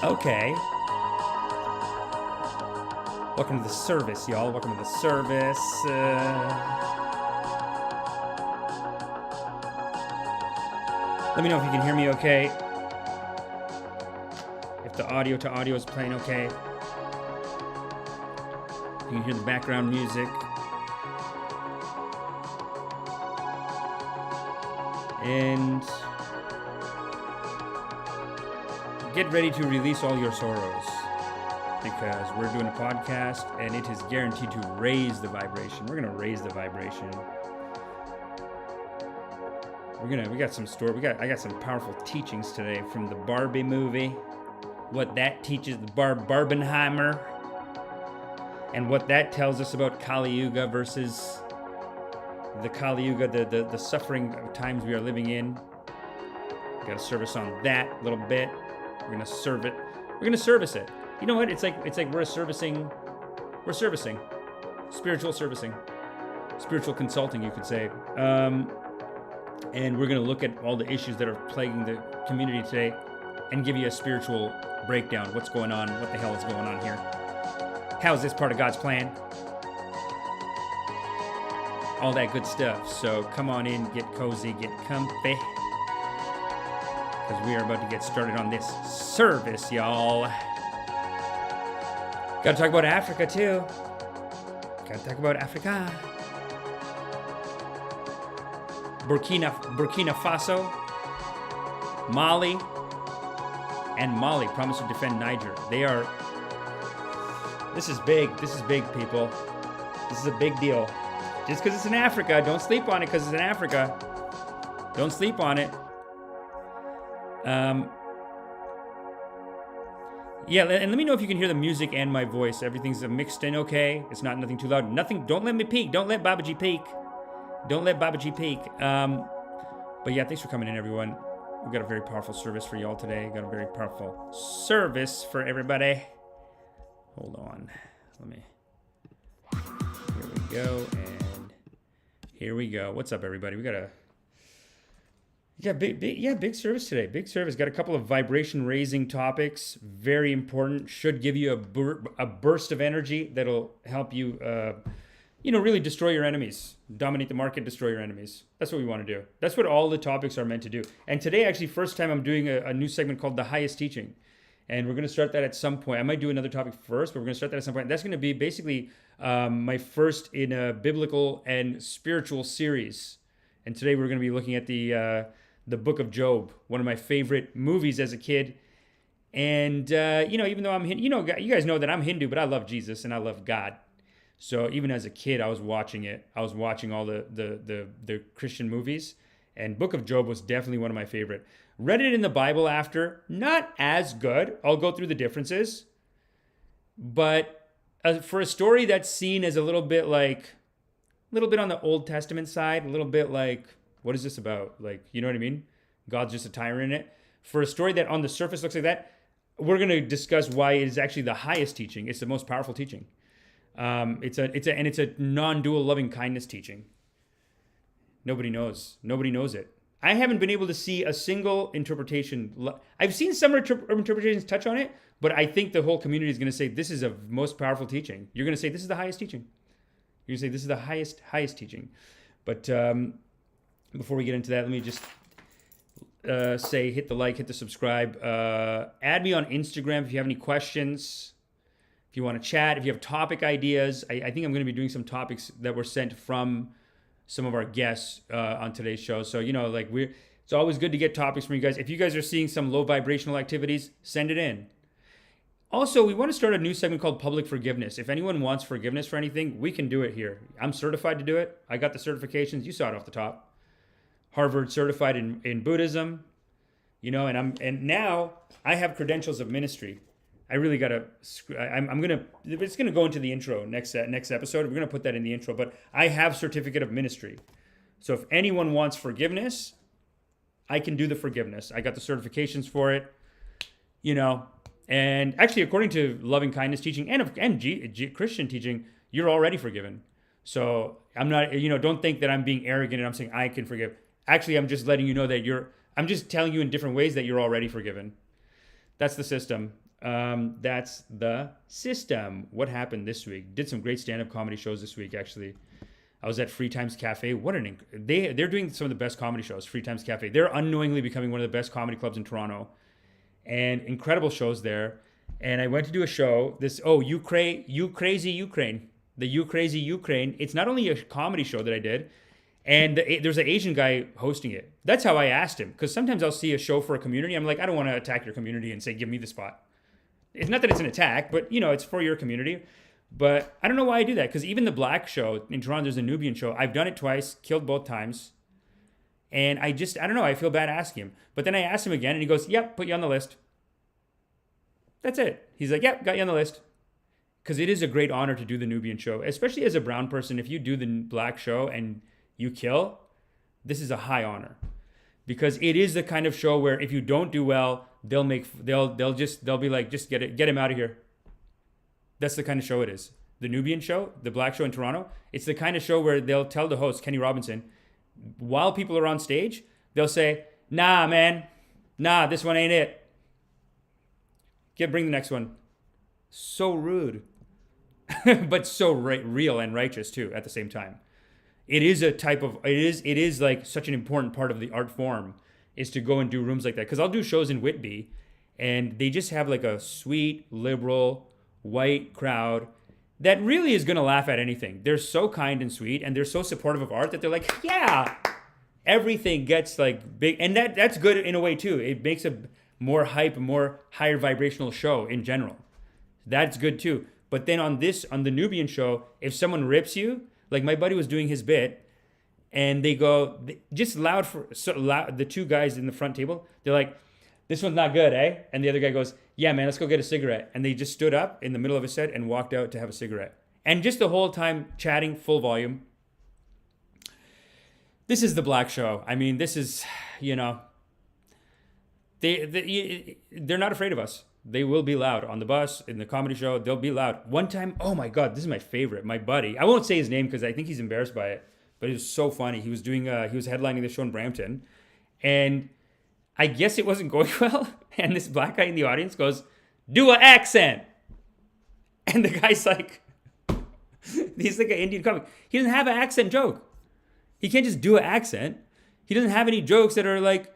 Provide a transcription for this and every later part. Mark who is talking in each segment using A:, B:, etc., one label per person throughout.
A: Okay. Welcome to the service, y'all. Welcome to the service. Let me know if you can hear me okay. If the audio to audio is playing okay. You can hear the background music. And get ready to release all your sorrows, because we're doing a podcast and it is guaranteed to raise the vibration. We're gonna raise the vibration. I got some powerful teachings today from the Barbie movie. What that teaches, the Barbenheimer, and what that tells us about Kali Yuga versus the Kali Yuga, the suffering times we are living in. We got a service on that a little bit. We're gonna serve it. We're gonna service it. You know what? It's like we're servicing. Spiritual servicing. Spiritual consulting, you could say. And we're gonna look at all the issues that are plaguing the community today and give you a spiritual breakdown. What's going on? What the hell is going on here? How is this part of God's plan? All that good stuff. So come on in, get cozy, get comfy, because we are about to get started on this service, y'all. Gotta talk about Africa, too. Gotta talk about Africa. Burkina Faso, Mali, and Mali promise to defend Niger. This is big, people. This is a big deal. Just because it's in Africa, don't sleep on it because it's in Africa. Don't sleep on it. Yeah, and let me know if you can hear the music and my voice. Everything's mixed in okay. It's nothing too loud. Nothing. Don't let me peek. Don't let Babaji peek. But yeah, thanks for coming in, everyone. We've got a very powerful service for y'all today. Got a very powerful service for everybody. Hold on. Here we go. And here we go. What's up, everybody? We got a big service today. Big service. Got a couple of vibration raising topics. Very important. Should give you a burst of energy that'll help you, really destroy your enemies, dominate the market, destroy your enemies. That's what we want to do. That's what all the topics are meant to do. And today, actually, first time I'm doing a new segment called The Highest Teaching. And we're going to start that at some point. I might do another topic first, but we're going to start that at some point. That's going to be basically my first in a biblical and spiritual series. And today we're going to be looking at the Book of Job, one of my favorite movies as a kid. And, even though I'm Hindu, you guys know that I'm Hindu, but I love Jesus and I love God. So even as a kid, I was watching it. I was watching all the Christian movies. And Book of Job was definitely one of my favorite. Read it in the Bible after. Not as good. I'll go through the differences. But for a story that's seen as a little bit on the Old Testament side, a little bit like, what is this about? Like, you know what I mean? God's just a tyrant in it. For a story that on the surface looks like that, we're going to discuss why it is actually the highest teaching. It's the most powerful teaching. It's a non-dual loving kindness teaching. Nobody knows it. I haven't been able to see a single interpretation. I've seen some interpretations touch on it, but I think the whole community is going to say this is a most powerful teaching. You're going to say this is the highest teaching. You're going to say this is the highest teaching. But before we get into that, let me just say hit the like, hit the subscribe. Add me on Instagram if you have any questions. If you want to chat, if you have topic ideas. I think I'm going to be doing some topics that were sent from some of our guests on today's show. So, it's always good to get topics from you guys. If you guys are seeing some low vibrational activities, send it in. Also, we want to start a new segment called Public Forgiveness. If anyone wants forgiveness for anything, we can do it here. I'm certified to do it. I got the certifications. You saw it off the top. Harvard certified in Buddhism, and now I have credentials of ministry. I really gotta. It's gonna go into the intro next episode. We're gonna put that in the intro. But I have certificate of ministry, so if anyone wants forgiveness, I can do the forgiveness. I got the certifications for it. And actually, according to loving kindness teaching and Christian teaching, you're already forgiven. So I'm not. Don't think that I'm being arrogant and I'm saying I can forgive. Actually, I'm just letting you know that I'm just telling you in different ways that you're already forgiven. That's the system. That's the system. What happened this week? Did some great stand-up comedy shows this week, actually. I was at Free Times Cafe. They're doing some of the best comedy shows. Free Times Cafe. They're unknowingly becoming one of the best comedy clubs in Toronto, and incredible shows there. And I went to do a show. You Crazy Ukraine. The You Crazy Ukraine. It's not only a comedy show that I did, and there's an Asian guy hosting it. That's how I asked him, because sometimes I'll see a show for a community. I'm like, I don't want to attack your community and say, give me the spot. It's not that it's an attack, but it's for your community. But I don't know why I do that, because even the black show in Toronto, there's a Nubian show. I've done it twice, killed both times. And I don't know, I feel bad asking him. But then I asked him again, and he goes, yep, put you on the list. That's it. He's like, yep, got you on the list. Because it is a great honor to do the Nubian show, especially as a brown person. If you do the black show and you kill, this is a high honor. Because it is the kind of show where if you don't do well, they'll be like, just get him out of here. That's the kind of show it is. The Nubian show, the black show in Toronto, it's the kind of show where they'll tell the host, Kenny Robinson, while people are on stage, they'll say, nah, man, this one ain't it. Bring the next one. So rude. But so real and righteous too at the same time. It is it is like such an important part of the art form is to go and do rooms like that. Because I'll do shows in Whitby and they just have like a sweet, liberal, white crowd that really is going to laugh at anything. They're so kind and sweet and they're so supportive of art that they're like, yeah, everything gets like big. And that's good in a way too. It makes a more hype, more higher vibrational show in general. That's good too. But then on the Nubian show, if someone rips you, like my buddy was doing his bit, and they go just loud the two guys in the front table, they're like, "This one's not good, eh?" And the other guy goes, "Yeah, man, let's go get a cigarette." And they just stood up in the middle of a set and walked out to have a cigarette, and just the whole time chatting full volume. This is the black show. I mean, this is, they're not afraid of us. They will be loud on the bus, in the comedy show. They'll be loud. One time, oh my God, this is my favorite. My buddy, I won't say his name because I think he's embarrassed by it, but it was so funny. He was headlining the show in Brampton, and I guess it wasn't going well. And this black guy in the audience goes, "Do an accent," and the guy's like, he's like an Indian comic. He doesn't have an accent joke. He can't just do an accent. He doesn't have any jokes that are like.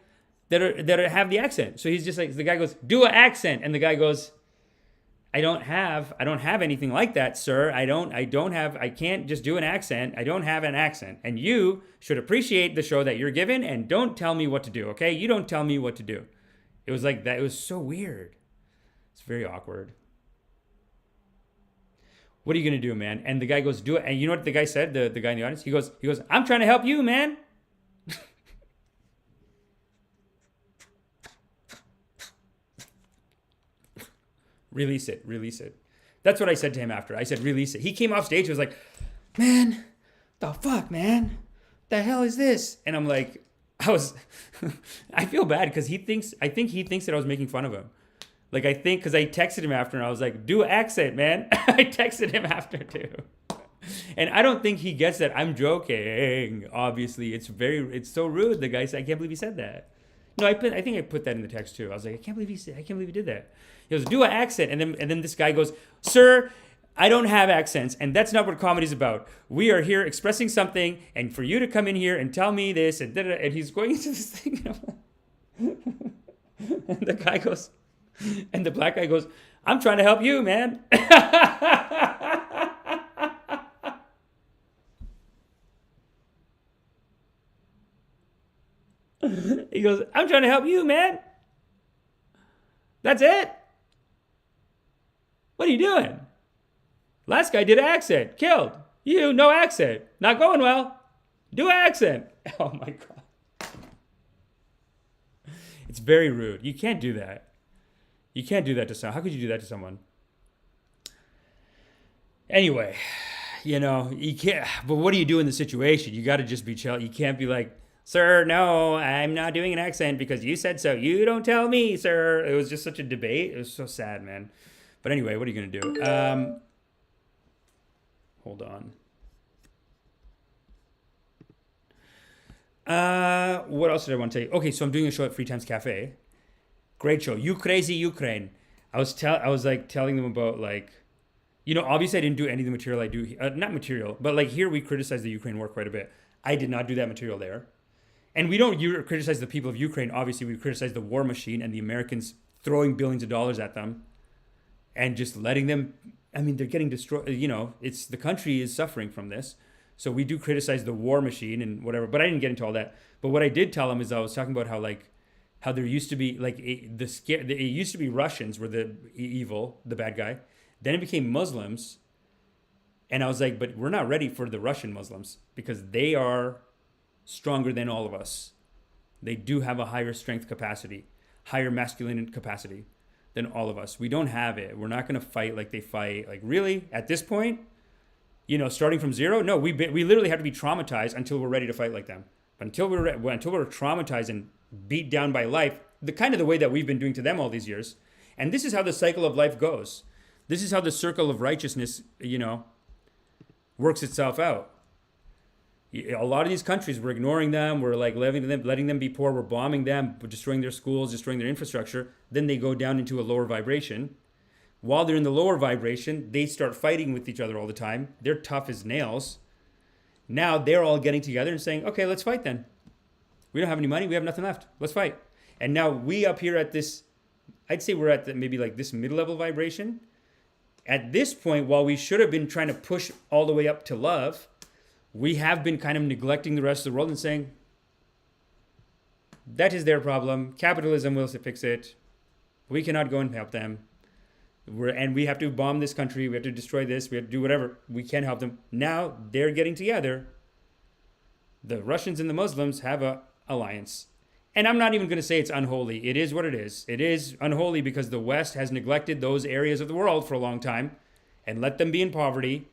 A: That have the accent. So he's just like, the guy goes, "Do an accent," and the guy goes, I don't have anything like that, sir. I can't just do an accent. I don't have an accent. And you should appreciate the show that you're given and don't tell me what to do, okay? You don't tell me what to do." It was like that. It was so weird. It's very awkward. What are you going to do, man? And the guy goes, "Do it." And you know what the guy said, the guy in the audience? He goes, "I'm trying to help you, man." Release it. That's what I said to him after. I said, release it. He came off stage and was like, "Man, the fuck, man? The hell is this?" And I'm like, I feel bad because I think he thinks that I was making fun of him. Like, I think, because I texted him after and I was like, "Do an accent, man." I texted him after too. And I don't think he gets that I'm joking. Obviously, it's so rude. The guy said, "I can't believe he said that." No, I think I put that in the text too. I was like, I can't believe he did that. He goes, "Do an accent," and then this guy goes, "Sir, I don't have accents, and that's not what comedy's about. We are here expressing something, and for you to come in here and tell me this," and he's going into this thing, and the guy goes, and the black guy goes, "I'm trying to help you, man." He goes, "I'm trying to help you, man. That's it. What are you doing? Last guy did an accent. Killed. You, no accent. Not going well. Do an accent." Oh my God. It's very rude. You can't do that. You can't do that to someone. How could you do that to someone? Anyway, you can't. But what do you do in the situation? You got to just be chill. You can't be like, "Sir, no, I'm not doing an accent because you said so. You don't tell me, sir." It was just such a debate. It was so sad, man. But anyway, what are you going to do? Hold on. What else did I want to tell you? Okay, so I'm doing a show at Free Times Cafe. Great show. You Crazy Ukraine. I was like telling them about like, obviously I didn't do any of the material I do, not material, but like here we criticize the Ukraine war quite a bit. I did not do that material there. And we don't criticize the people of Ukraine. Obviously, we criticize the war machine and the Americans throwing billions of dollars at them and just letting them. I mean, they're getting destroyed. It's the country is suffering from this. So we do criticize the war machine and whatever. But I didn't get into all that. But what I did tell them is I was talking about how there used to be it used to be Russians were the evil, the bad guy. Then it became Muslims. And I was like, but we're not ready for the Russian Muslims because they are stronger than all of us. They do have a higher strength capacity, higher masculine capacity than all of us. We don't have it. We're not going to fight like they fight. Like really, at this point, starting from zero? No, we literally have to be traumatized until we're ready to fight like them. But until we're traumatized and beat down by life, the way that we've been doing to them all these years. And this is how the cycle of life goes. This is how the circle of righteousness, works itself out. A lot of these countries, we're ignoring them. We're like letting them be poor. We're bombing them, we're destroying their schools, destroying their infrastructure. Then they go down into a lower vibration. While they're in the lower vibration, they start fighting with each other all the time. They're tough as nails. Now they're all getting together and saying, okay, let's fight then. We don't have any money. We have nothing left. Let's fight. And now we up here at this, I'd say we're at maybe like this mid-level vibration. At this point, while we should have been trying to push all the way up to love, we have been kind of neglecting the rest of the world and saying, that is their problem. Capitalism will fix it. We cannot go and help them. And we have to bomb this country. We have to destroy this. We have to do whatever. We can't help them. Now they're getting together. The Russians and the Muslims have a alliance. And I'm not even going to say it's unholy. It is what it is. It is unholy because the West has neglected those areas of the world for a long time and let them be in poverty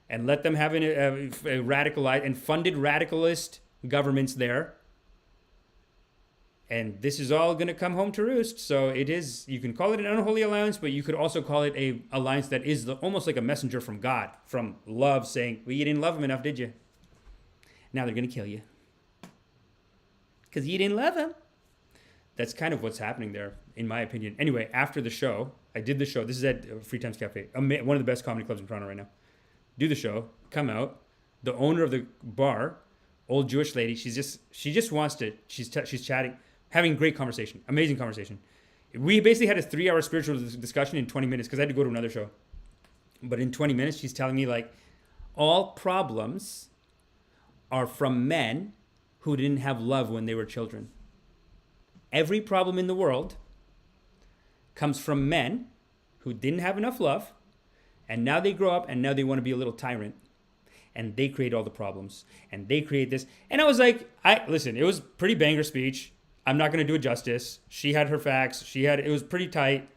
A: and let them have a radicalized and funded radicalist governments there. And this is all going to come home to roost. So it is, you can call it an unholy alliance, but you could also call it a alliance that is almost like a messenger from God, from love, saying, well, you didn't love them enough, did you? Now they're going to kill you. Because you didn't love them. That's kind of what's happening there, in my opinion. Anyway, after the show, I did the show. This is at Free Times Cafe, one of the best comedy clubs in Toronto right now. Do the show, come out. The owner of the bar, old Jewish lady, she just wants to, she's chatting, having great conversation, amazing conversation. We basically had a 3-hour spiritual discussion in 20 minutes because I had to go to another show. But in 20 minutes, she's telling me like, all problems are from men who didn't have love when they were children. Every problem in the world comes from men who didn't have enough love, and now they grow up and now they want to be a little tyrant, and they create all the problems, and they create this. And I was like, listen, it was pretty banger speech. I'm not going to do it justice. She had her facts. It was pretty tight.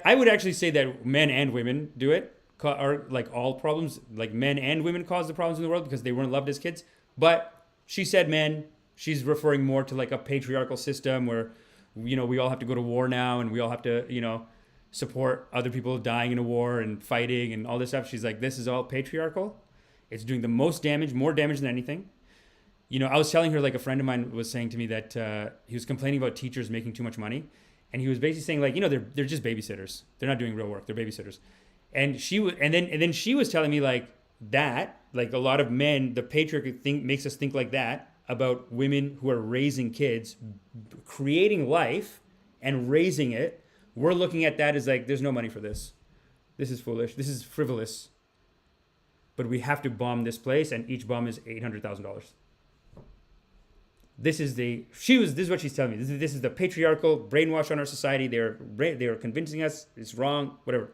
A: I would actually say that men and women do it, are like all problems, like men and women cause the problems in the world because they weren't loved as kids. But she said men. She's referring more to like a patriarchal system where, we all have to go to war now and we all have to, support other people dying in a war and fighting and all this stuff. She's like, this is all patriarchal. It's doing the most damage, more damage than anything. I was telling her, like a friend of mine was saying to me that he was complaining about teachers making too much money. And he was basically saying like, they're just babysitters. They're not doing real work. They're babysitters. And then she was telling me like that, like a lot of men, the patriarchy thing makes us think like that about women who are raising kids, creating life and raising it. We're looking at that as like, there's no money for this. This is foolish. This is frivolous. But we have to bomb this place, and each bomb is $800,000. This is what she's telling me. This is the patriarchal brainwash on our society. They're convincing us it's wrong, whatever.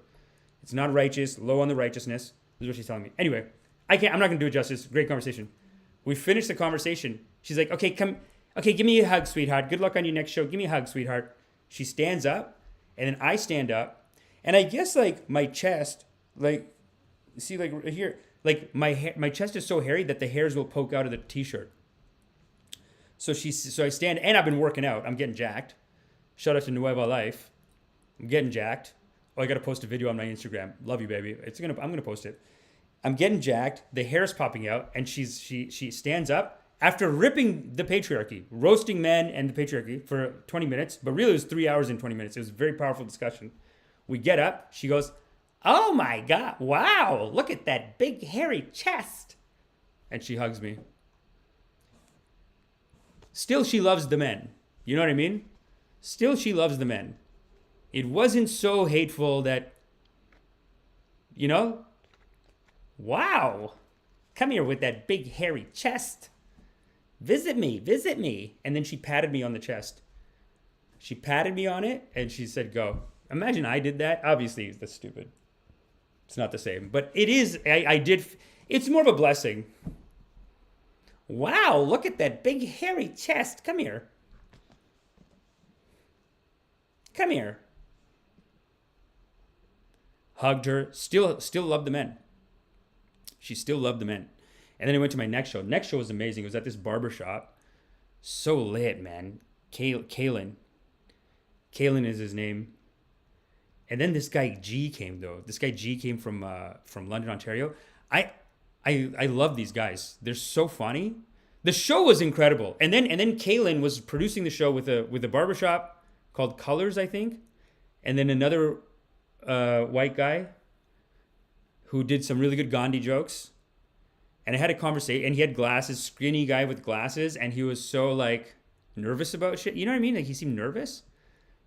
A: It's not righteous, low on the righteousness. This is what she's telling me. Anyway, I'm not going to do it justice. Great conversation. We finished the conversation. She's like, okay, give me a hug, sweetheart. Good luck on your next show. Give me a hug, sweetheart. She stands up, and then I stand up, and I guess like my chest, like, see, like right here, like my chest is so hairy that the hairs will poke out of the t-shirt. So I stand, and I've been working out. I'm getting jacked. Shout out to Nueva Life. I'm getting jacked. Oh, I got to post a video on my Instagram. Love you, baby. I'm gonna post it. I'm getting jacked. The hair's popping out, and she stands up, After ripping the patriarchy, roasting men and the patriarchy for 20 minutes, but really it was 3 hours and 20 minutes. It was a very powerful discussion. We get up. She goes, "Oh my God, wow, look at that big hairy chest." And she hugs me. Still, she loves the men. You know what I mean? Still, she loves the men. It wasn't so hateful that, you know, wow, come here with that big hairy chest. Visit me, visit me. And then she patted me on the chest. She patted me on it and she said, "Go." Imagine I did that. Obviously, that's stupid. It's not the same. But it is, I did, it's more of a blessing. Wow, look at that big hairy chest. Come here. Come here. Hugged her. Still loved the men. She still loved the men. And then I went to my next show. Next show was amazing. It was at this barber shop. So lit, man. Kalen. Kalen is his name. And then this guy G came though. This guy G came from London, Ontario. I love these guys. They're so funny. The show was incredible. And then Kalen was producing the show with a barbershop called Colors, I think. And then another white guy who did some really good Gandhi jokes. And I had a conversation, and he had glasses, skinny guy with glasses, and he was so like nervous about shit. You know what I mean? Like he seemed nervous,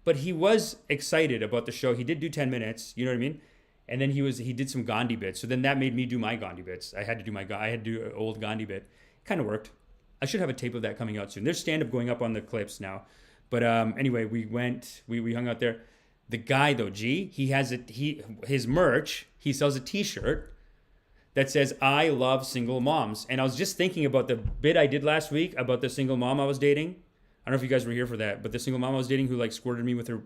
A: but he was excited about the show. He did do 10 minutes. You know what I mean? And then he did some Gandhi bits. So then that made me do my Gandhi bits. I had to do an old Gandhi bit. Kind of worked. I should have a tape of that coming out soon. There's stand-up going up on the clips now. But anyway, we hung out there. The guy though, G, he has his merch. He sells a T-shirt that says "I love single moms." And I was just thinking about the bit I did last week about the single mom I was dating. I don't know if you guys were here for that, but the single mom I was dating who like squirted me with her.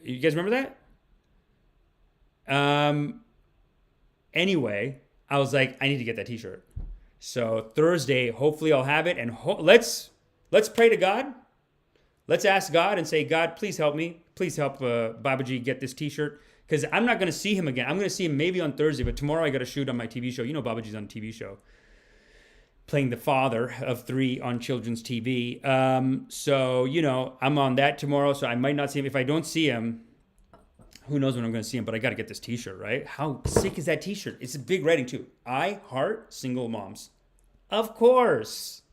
A: You guys remember that? Anyway, I was like, I need to get that T-shirt. So Thursday, hopefully I'll have it, and let's pray to God. Let's ask God and say, "God, please help me. Please help Babaji get this T-shirt." Because I'm not going to see him again. I'm going to see him maybe on Thursday, but tomorrow I got to shoot on my TV show. You know Babaji's on a TV show, playing the father of 3 on children's TV. So, you know, I'm on that tomorrow, so I might not see him. If I don't see him, who knows when I'm going to see him, but I got to get this T-shirt, right? How sick is that T-shirt? It's a big writing too. I heart single moms. Of course.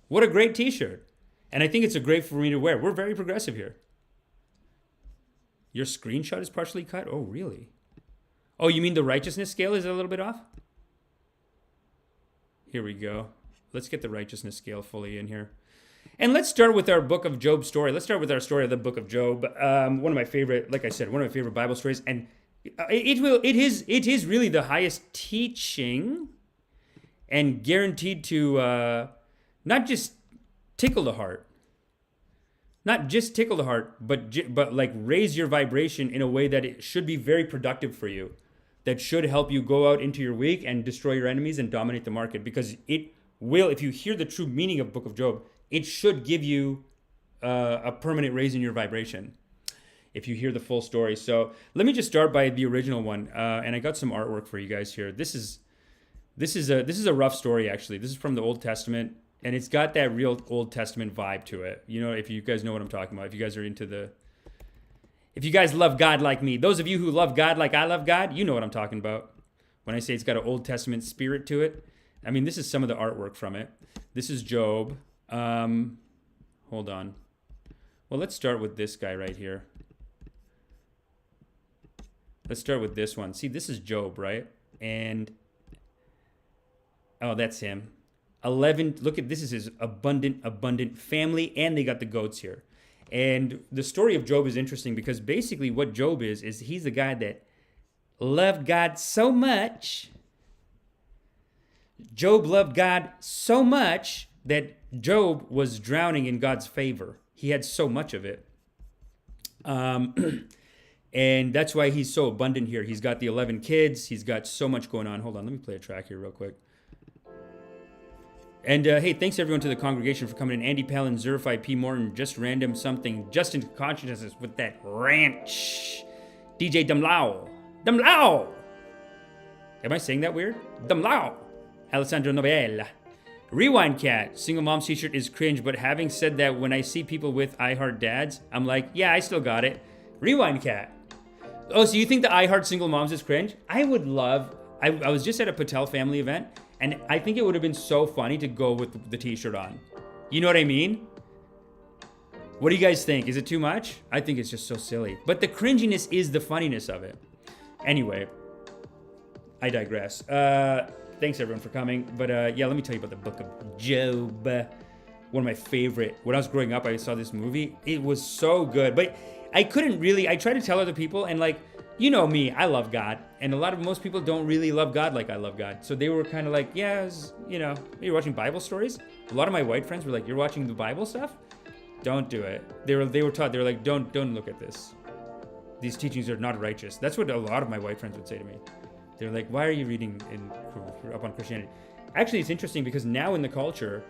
A: What a great T-shirt. And I think it's a great for me to wear. We're very progressive here. Your screenshot is partially cut? Oh, really? Oh, you mean the righteousness scale is a little bit off? Here we go. Let's get the righteousness scale fully in here. And let's start with our Book of Job story. Let's start with our story of the Book of Job. One of my favorite, like I said, one of my favorite Bible stories. And it is really the highest teaching and guaranteed to not just tickle the heart. Not just tickle the heart, but like raise your vibration in a way that it should be very productive for you. That should help you go out into your week and destroy your enemies and dominate the market. Because it will, if you hear the true meaning of Book of Job, it should give you a permanent raise in your vibration if you hear the full story. So let me just start by the original one. And I got some artwork for you guys here. This is a rough story, actually. This is from the Old Testament. And it's got that real Old Testament vibe to it. You know, if you guys know what I'm talking about, if you guys are if you guys love God like me, those of you who love God like I love God, you know what I'm talking about. When I say it's got an Old Testament spirit to it. I mean, this is some of the artwork from it. This is Job. Hold on. Well, let's start with this guy right here. Let's start with this one. See, this is Job, right? And, oh, that's him. 11, look at this, is his abundant family, and they got the goats here. And the story of Job is interesting because basically what Job is he's the guy that loved God so much. Job loved God so much that Job was drowning in God's favor. He had so much of it. And that's why he's so abundant here. He's got the 11 kids. He's got so much going on. Hold on, let me play a track here real quick. And hey, thanks everyone to the congregation for coming in. Andy Palin, Zerify, P. Morton, Just Random Something, Justin Consciousness with that ranch. DJ Damlao. Damlao! Am I saying that weird? Damlao! Alessandro Novella. Rewind Cat, single mom's t-shirt is cringe, but having said that, when I see people with I Heart Dads, I'm like, yeah, I still got it. Rewind Cat. Oh, so you think the I Heart Single Moms is cringe? I would love, I was just at a Patel family event, and I think it would have been so funny to go with the t-shirt on. You know what I mean? What do you guys think? Is it too much? I think it's just so silly. But the cringiness is the funniness of it. Anyway, I digress. Thanks everyone for coming. But yeah, let me tell you about the Book of Job. One of my favorite. When I was growing up, I saw this movie. It was so good. But I couldn't really, I tried to tell other people, and like, you know me, I love God. And most people don't really love God like I love God. So they were kind of like, yeah, you know, you're watching Bible stories. A lot of my white friends were like, you're watching the Bible stuff? Don't do it. They were taught, they were like, don't look at this. These teachings are not righteous. That's what a lot of my white friends would say to me. They're like, why are you reading up on Christianity? Actually, it's interesting because now in the culture,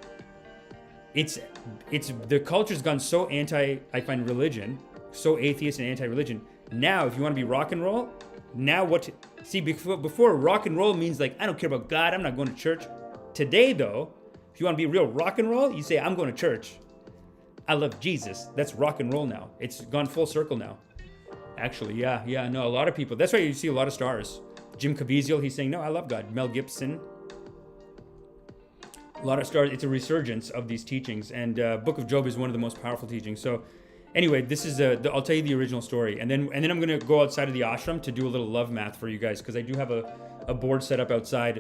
A: the culture's gone so anti, I find, religion, so atheist and anti-religion. Now, if you want to be rock and roll, before rock and roll means like, I don't care about God, I'm not going to church. Today though, if you want to be real rock and roll, you say, I'm going to church. I love Jesus. That's rock and roll now. It's gone full circle now. Actually, yeah, no, a lot of people. That's why you see a lot of stars. Jim Caviezel, he's saying, no, I love God. Mel Gibson. A lot of stars. It's a resurgence of these teachings. And Book of Job is one of the most powerful teachings. So anyway, this is I'll tell you the original story. And then I'm going to go outside of the ashram to do a little love math for you guys. Because I do have a board set up outside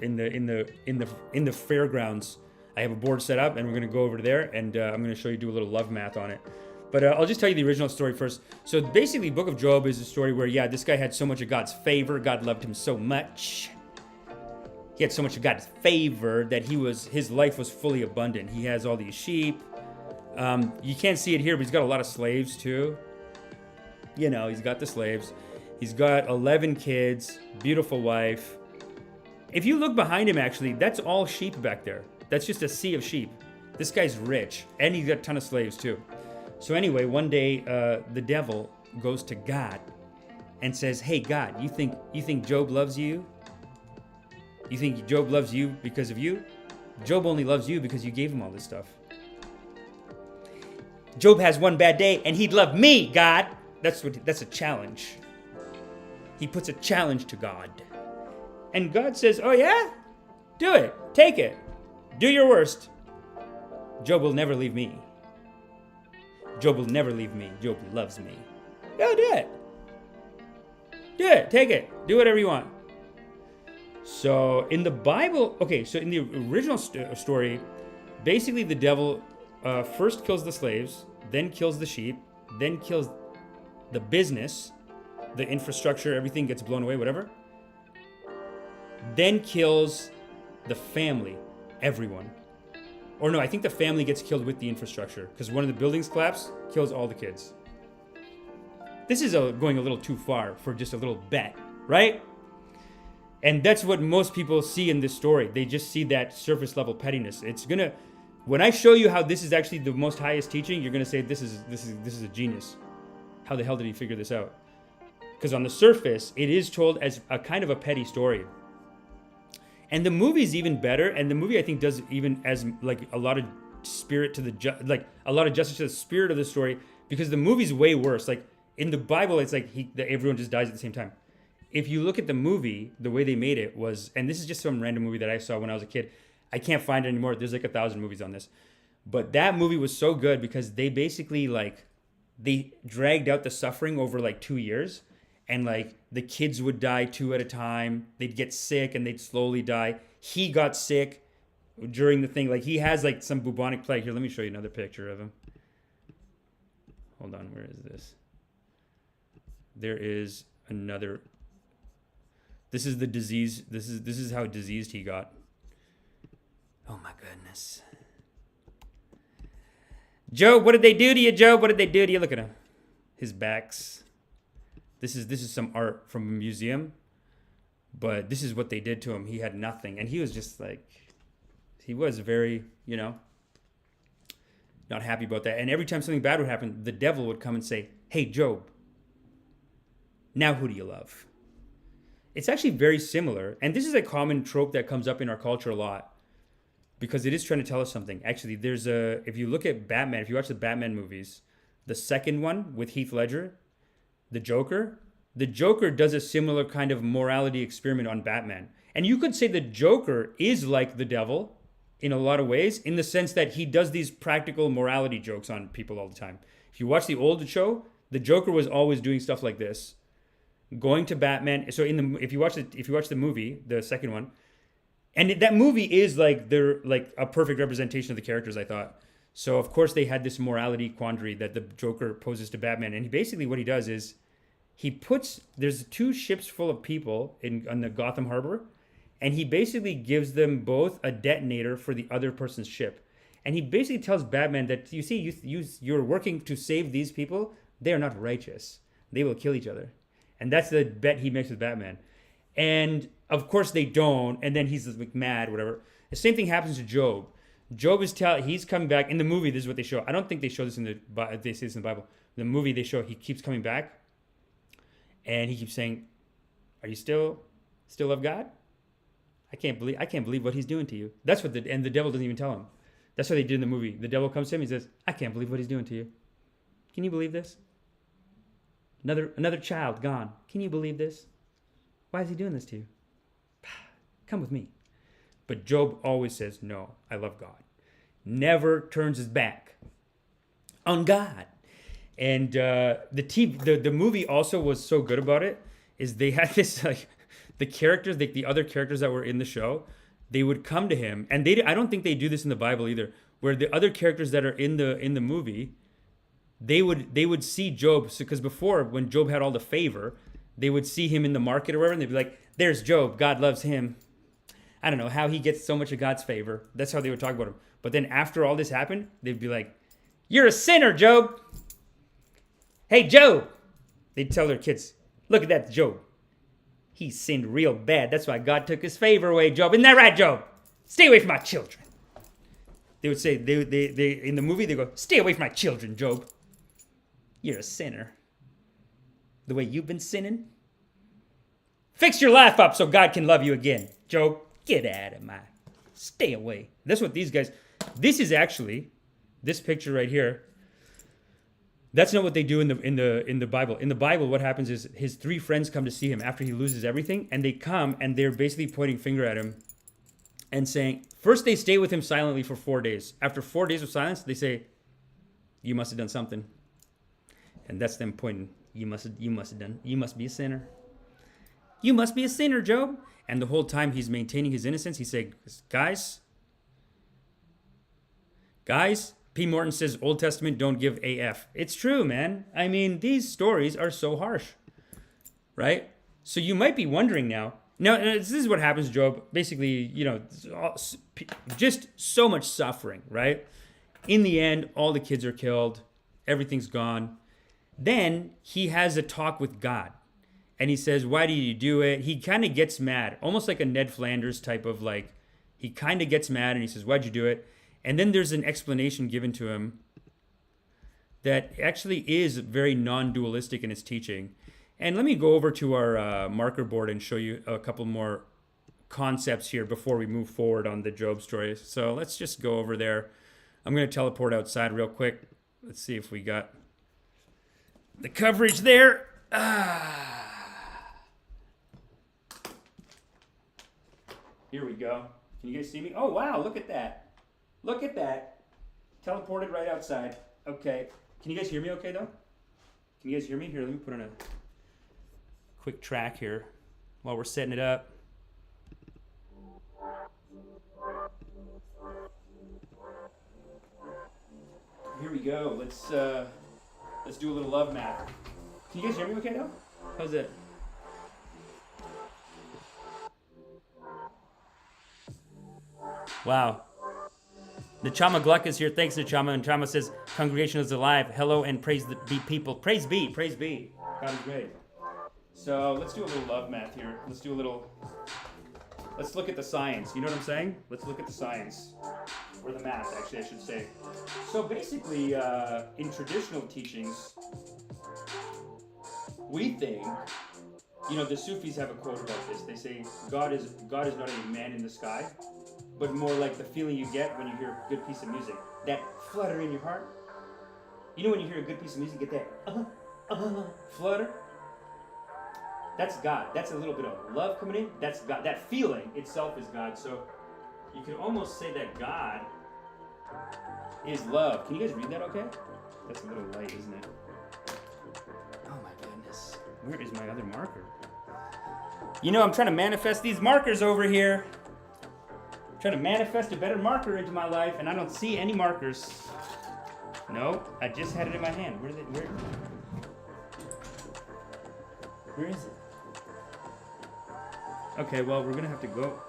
A: in the fairgrounds. I have a board set up, and we're going to go over there, and I'm going to show you, do a little love math on it. But I'll just tell you the original story first. So basically, Book of Job is a story where, yeah, this guy had so much of God's favor. God loved him so much. He had so much of God's favor that his life was fully abundant. He has all these sheep. You can't see it here, but he's got a lot of slaves too. You know, he's got the slaves. He's got 11 kids, beautiful wife. If you look behind him, actually, that's all sheep back there. That's just a sea of sheep. This guy's rich, and he's got a ton of slaves too. So anyway, one day the devil goes to God and says, "Hey God, you think Job loves you? You think Job loves you because of you? Job only loves you because you gave him all this stuff. Job has one bad day, and he'd love me, God." That's a challenge. He puts a challenge to God, and God says, "Oh yeah, do it, take it." Do your worst. Job will never leave me. Job will never leave me. Job loves me. Go do it. Do it. Take it. Do whatever you want. So in the Bible, so in the original story, basically the devil first kills the slaves, then kills the sheep, then kills the business, the infrastructure, everything gets blown away, whatever. Then kills the family. Everyone. Or no, I think the family gets killed with the infrastructure because one of the buildings collapse, kills all the kids. This is going a little too far for just a little bet, right? And that's what most people see in this story. They just see that surface level pettiness. When I show you how this is actually the most highest teaching, you're gonna say this is a genius. How the hell did he figure this out? Because on the surface, it is told as a kind of a petty story. And the movie's even better, and the movie I think does even as like a lot of spirit to a lot of justice to the spirit of the story, because the movie's way worse. Like in the Bible, it's like everyone just dies at the same time. If you look at the movie, the way they made it was, and this is just some random movie that I saw when I was a kid. I can't find it anymore. There's like 1,000 movies on this, but that movie was so good because they basically they dragged out the suffering over like 2 years. And like the kids would die 2 at a time. They'd get sick and they'd slowly die. He got sick during the thing. Like he has like some bubonic plague. Here, let me show you another picture of him. Hold on, where is this? There is another. This is the disease. This is how diseased he got. Oh my goodness. Job, what did they do to you, Job? What did they do to you? Look at him. His back's. This is some art from a museum, but this is what they did to him. He had nothing, and he was just like, he was very, not happy about that. And every time something bad would happen, the devil would come and say, "Hey, Job, now who do you love?" It's actually very similar, and this is a common trope that comes up in our culture a lot. because it is trying to tell us something. Actually, if you look at Batman, if you watch the Batman movies, the second one with Heath Ledger, the Joker does a similar kind of morality experiment on Batman. And you could say the Joker is like the devil in a lot of ways, in the sense that he does these practical morality jokes on people all the time. If you watch the old show, the Joker was always doing stuff like this, going to Batman. So if you watch the movie, the second one, and that movie is they're like a perfect representation of the characters, I thought. So of course they had this morality quandary that the Joker poses to Batman, and basically what he does is there's 2 ships full of people on the Gotham Harbor, and he basically gives them both a detonator for the other person's ship. And he basically tells Batman that, you see, you're working to save these people. They are not righteous. They will kill each other. And that's the bet he makes with Batman. And of course they don't. And then he's like mad, whatever. The same thing happens to Job. He's coming back. In the movie, this is what they show. I don't think they show this they say this in the Bible. In the movie, they show he keeps coming back. And he keeps saying, are you still of God? I can't believe what he's doing to you. And the devil doesn't even tell him. That's what they did in the movie. The devil comes to him, he says, I can't believe what he's doing to you. Can you believe this? Another child gone. Can you believe this? Why is he doing this to you? Come with me. But Job always says, no, I love God. Never turns his back on God. And the movie also was so good about it, is they had this the characters, the other characters that were in the show, they would come to him, and I don't think they do this in the Bible either, where the other characters that are in the movie, they would see Job, because before, when Job had all the favor, they would see him in the market or whatever, and they'd be like, there's Job, God loves him. I don't know how he gets so much of God's favor. That's how they would talk about him. But then after all this happened, they'd be like, you're a sinner, Job. Hey, Job. They'd tell their kids, look at that Job. He sinned real bad. That's why God took his favor away, Job. Isn't that right, Job? Stay away from my children. They would say, they in the movie, they go, stay away from my children, Job. You're a sinner. The way you've been sinning. Fix your life up so God can love you again. Job, get out of my... Stay away. That's what these guys... This is actually... This picture right here... That's not what they do in the Bible. In the Bible, what happens is his 3 friends come to see him after he loses everything, and they come and they're basically pointing finger at him and saying, first they stay with him silently for 4 days. After 4 days of silence, they say, you must have done something. And that's them pointing, you must be a sinner. You must be a sinner, Job. And the whole time he's maintaining his innocence, he said, guys, P. Morton says Old Testament don't give AF. It's true, man. I mean, these stories are so harsh, right? So you might be wondering now, this is what happens to Job. Basically, just so much suffering, right? In the end, all the kids are killed. Everything's gone. Then he has a talk with God. And he says, why do you do it? He kind of gets mad, almost like a Ned Flanders type of he kind of gets mad and he says, why'd you do it? And then there's an explanation given to him that actually is very non-dualistic in its teaching. And let me go over to our marker board and show you a couple more concepts here before we move forward on the Job story. So let's just go over there. I'm going to teleport outside real quick. Let's see if we got the coverage there. Here we go. Can you guys see me? Oh, wow, look at that. Look at that. Teleported right outside. Okay. Can you guys hear me okay, though? Can you guys hear me? Here, let me put on a quick track here while we're setting it up. Here we go. Let's do a little love math. Can you guys hear me okay, though? How's it? Wow. Nachama Gluck is here. Thanks, Nachama. And Nachama says, congregation is alive. Hello and praise be people. Praise be. Praise be. God is great. So let's do a little love math here. Let's look at the science. You know what I'm saying? Let's look at the science. Or the math, actually, I should say. So basically, in traditional teachings, we think, the Sufis have a quote about this. They say, God is not a man in the sky. but more like the feeling you get when you hear a good piece of music. That flutter in your heart. You know when you hear a good piece of music, get that flutter? That's God. That's a little bit of love coming in. That's God. That feeling itself is God. So you can almost say that God is love. Can you guys read that okay? That's a little light, isn't it? Oh my goodness. Where is my other marker? You know, I'm trying to manifest these markers over here. I'm trying to manifest a better marker into my life, and I don't see any markers. No, I just had it in my hand. Where is it? Okay, well, we're gonna have to go.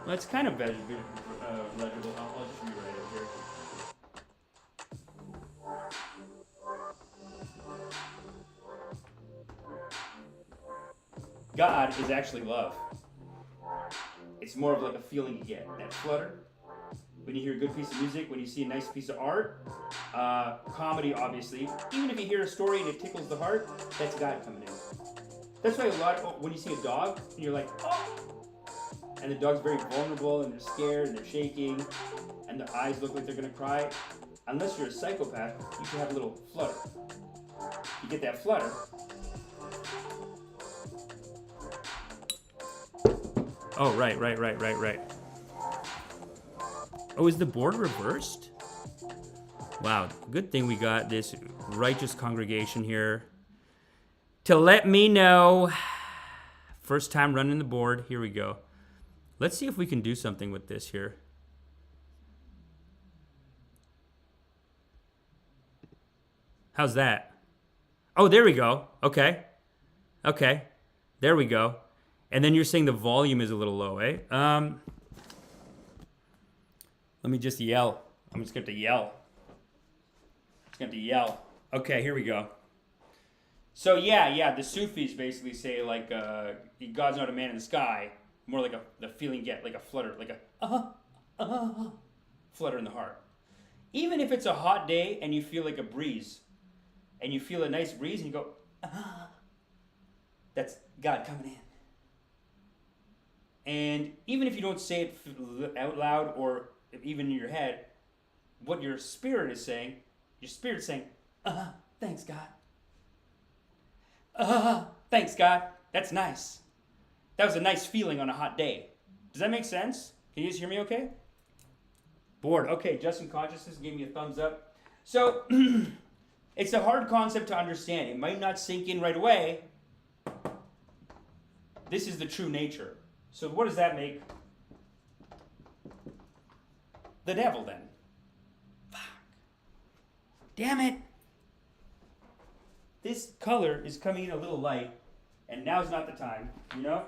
A: Well, it's kind of legible. I'll just rewrite it here. God is actually love. It's more of like a feeling you get, that flutter. When you hear a good piece of music, when you see a nice piece of art, comedy obviously. Even if you hear a story and it tickles the heart, that's God coming in. That's why when you see a dog, and you're like, oh! And the dog's very vulnerable, and they're scared, and they're shaking, and their eyes look like they're gonna cry. Unless you're a psychopath, you can have a little flutter. You get that flutter. Oh, right. Oh, is the board reversed? Wow, good thing we got this righteous congregation here to let me know. First time running the board. Here we go. Let's see if we can do something with this here. How's that? Oh, there we go. Okay. There we go. And then you're saying the volume is a little low, eh? Let me just yell. I'm just going to yell. Okay, here we go. So yeah, the Sufis basically say like God's not a man in the sky, more like the feeling you get, like a flutter, like a flutter in the heart. Even if it's a hot day and you feel like a breeze, and you feel a nice breeze and you go, that's God coming in. And even if you don't say it out loud or even in your head, what your spirit is saying, thanks God. Thanks God. That's nice. That was a nice feeling on a hot day. Does that make sense? Can you guys hear me okay? Bored. Okay, Justin Consciousness gave me a thumbs up. So, it's a hard concept to understand. It might not sink in right away. This is the true nature. So what does that make the devil then? Fuck. Damn it. This color is coming in a little light, and now's not the time, you know?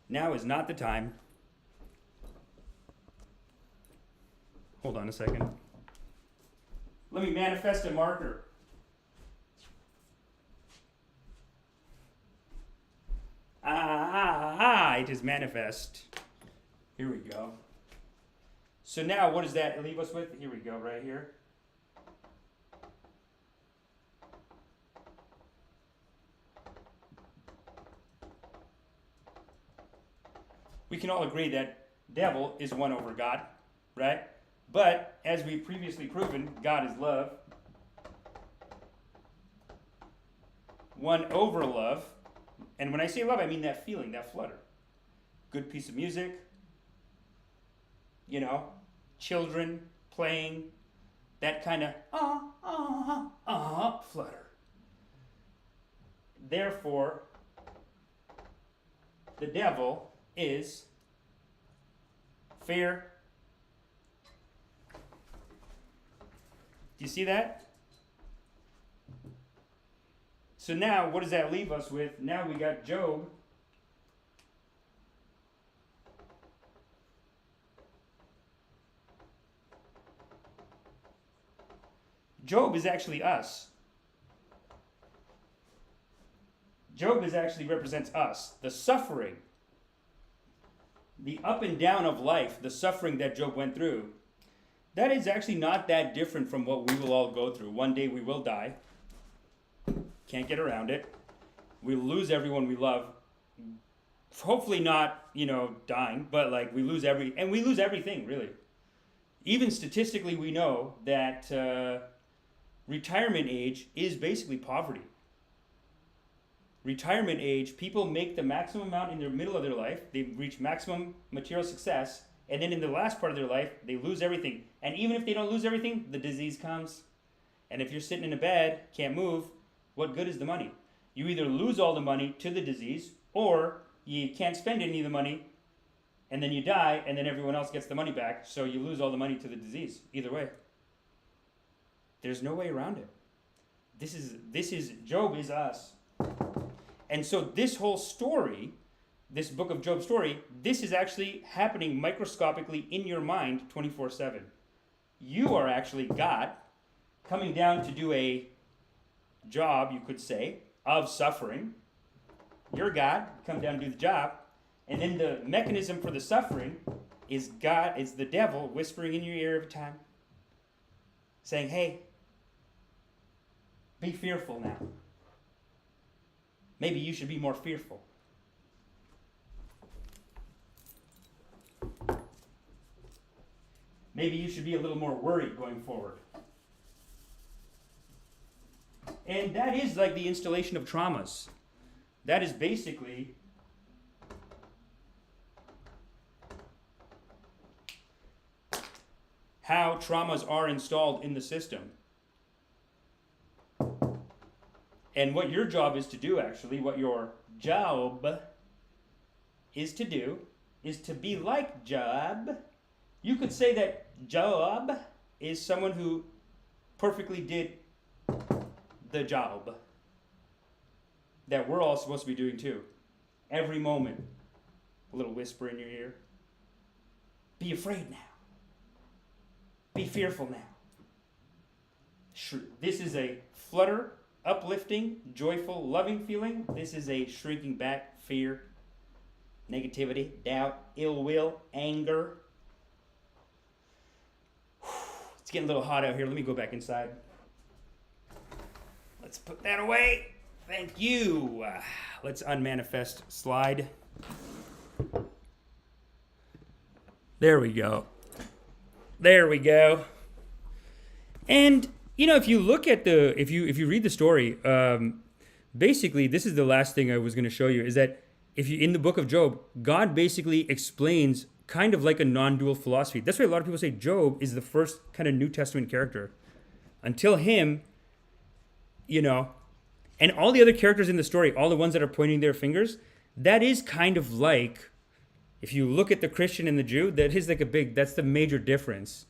A: Now is not the time. Hold on a second. Let me manifest a marker. It is manifest. Here we go. So now what does that leave us with? Here we go, right here. We can all agree that devil is one over God, right? But as we've previously proven, God is love. One over love. And when I say love, I mean that feeling, that flutter. Good piece of music, you know, children playing, that kind of flutter. Therefore, the devil is fear. Do you see that? So now, what does that leave us with? Now we got Job. Job is actually us. Job actually represents us. The suffering, the up and down of life, the suffering that Job went through, that is actually not that different from what we will all go through. One day we will die. Can't get around it. We'll lose everyone we love. hopefully not, dying, but like we lose everything really. Even statistically, we know that retirement age is basically poverty. Retirement age, people make the maximum amount in the middle of their life, they reach maximum material success, and then in the last part of their life, they lose everything. And even if they don't lose everything, the disease comes. And if you're sitting in a bed, can't move, what good is the money? You either lose all the money to the disease, or you can't spend any of the money, and then you die, and then everyone else gets the money back, so you lose all the money to the disease. Either way. There's no way around it. This is Job is us. And so this whole story, this book of Job story, this is actually happening microscopically in your mind 24/7. You are actually God coming down to do a job, you could say, of suffering. You're God, come down and do the job. And then the mechanism for the suffering is God, it's the devil whispering in your ear every time, saying, hey, be fearful now. Maybe you should be more fearful. Maybe you should be a little more worried going forward. And that is like the installation of traumas. That is basically how traumas are installed in the system. And what your job is to do, actually, what your job is to do, is to be like Job. You could say that Job is someone who perfectly did the job that we're all supposed to be doing too. Every moment, a little whisper in your ear. Be afraid now. Be fearful now. This is a flutter, uplifting, joyful, loving feeling. This is a shrinking back, fear, negativity, doubt, ill will, anger. It's getting a little hot out here. Let me go back inside. Let's put that away. Thank you. Let's unmanifest slide. There we go. There we go. And if you look at if you read the story, basically this is the last thing I was going to show you, is that in the book of Job, God basically explains kind of like a non-dual philosophy. That's why a lot of people say Job is the first kind of New Testament character. Until him, and all the other characters in the story, all the ones that are pointing their fingers, that is kind of like, if you look at the Christian and the Jew, that's the major difference,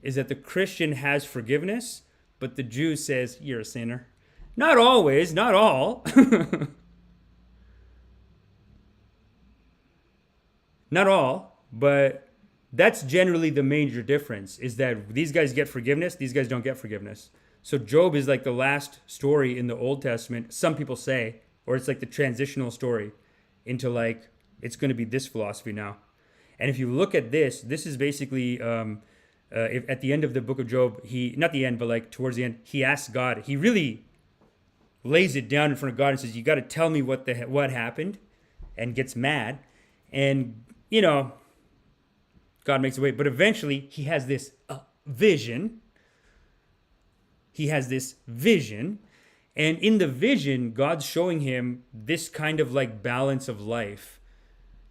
A: is that the Christian has forgiveness, but the Jew says, you're a sinner. Not always, not all. Not all, but that's generally the major difference, is that these guys get forgiveness, these guys don't get forgiveness. So Job is like the last story in the Old Testament, some people say, or it's like the transitional story into like, it's going to be this philosophy now. And if you look at this is basically, if at the end of the book of Job, not the end, but like towards the end, he asks God, he really lays it down in front of God and says, you got to tell me what happened, and gets mad. And, God makes a way. But eventually he has this vision. He has this vision. And in the vision, God's showing him this kind of like balance of life.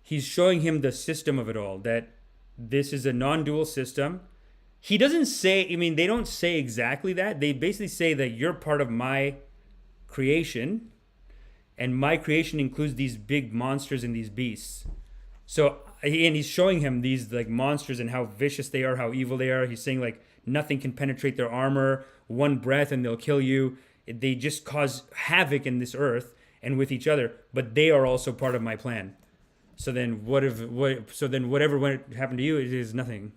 A: He's showing him the system of it all, that this is a non-dual system. He doesn't say, they don't say exactly that. They basically say that you're part of my creation, and my creation includes these big monsters and these beasts. So, and he's showing him these like monsters and how vicious they are, how evil they are. He's saying like nothing can penetrate their armor, one breath and they'll kill you. They just cause havoc in this earth and with each other, but they are also part of my plan. So then whatever happened to you, it is nothing,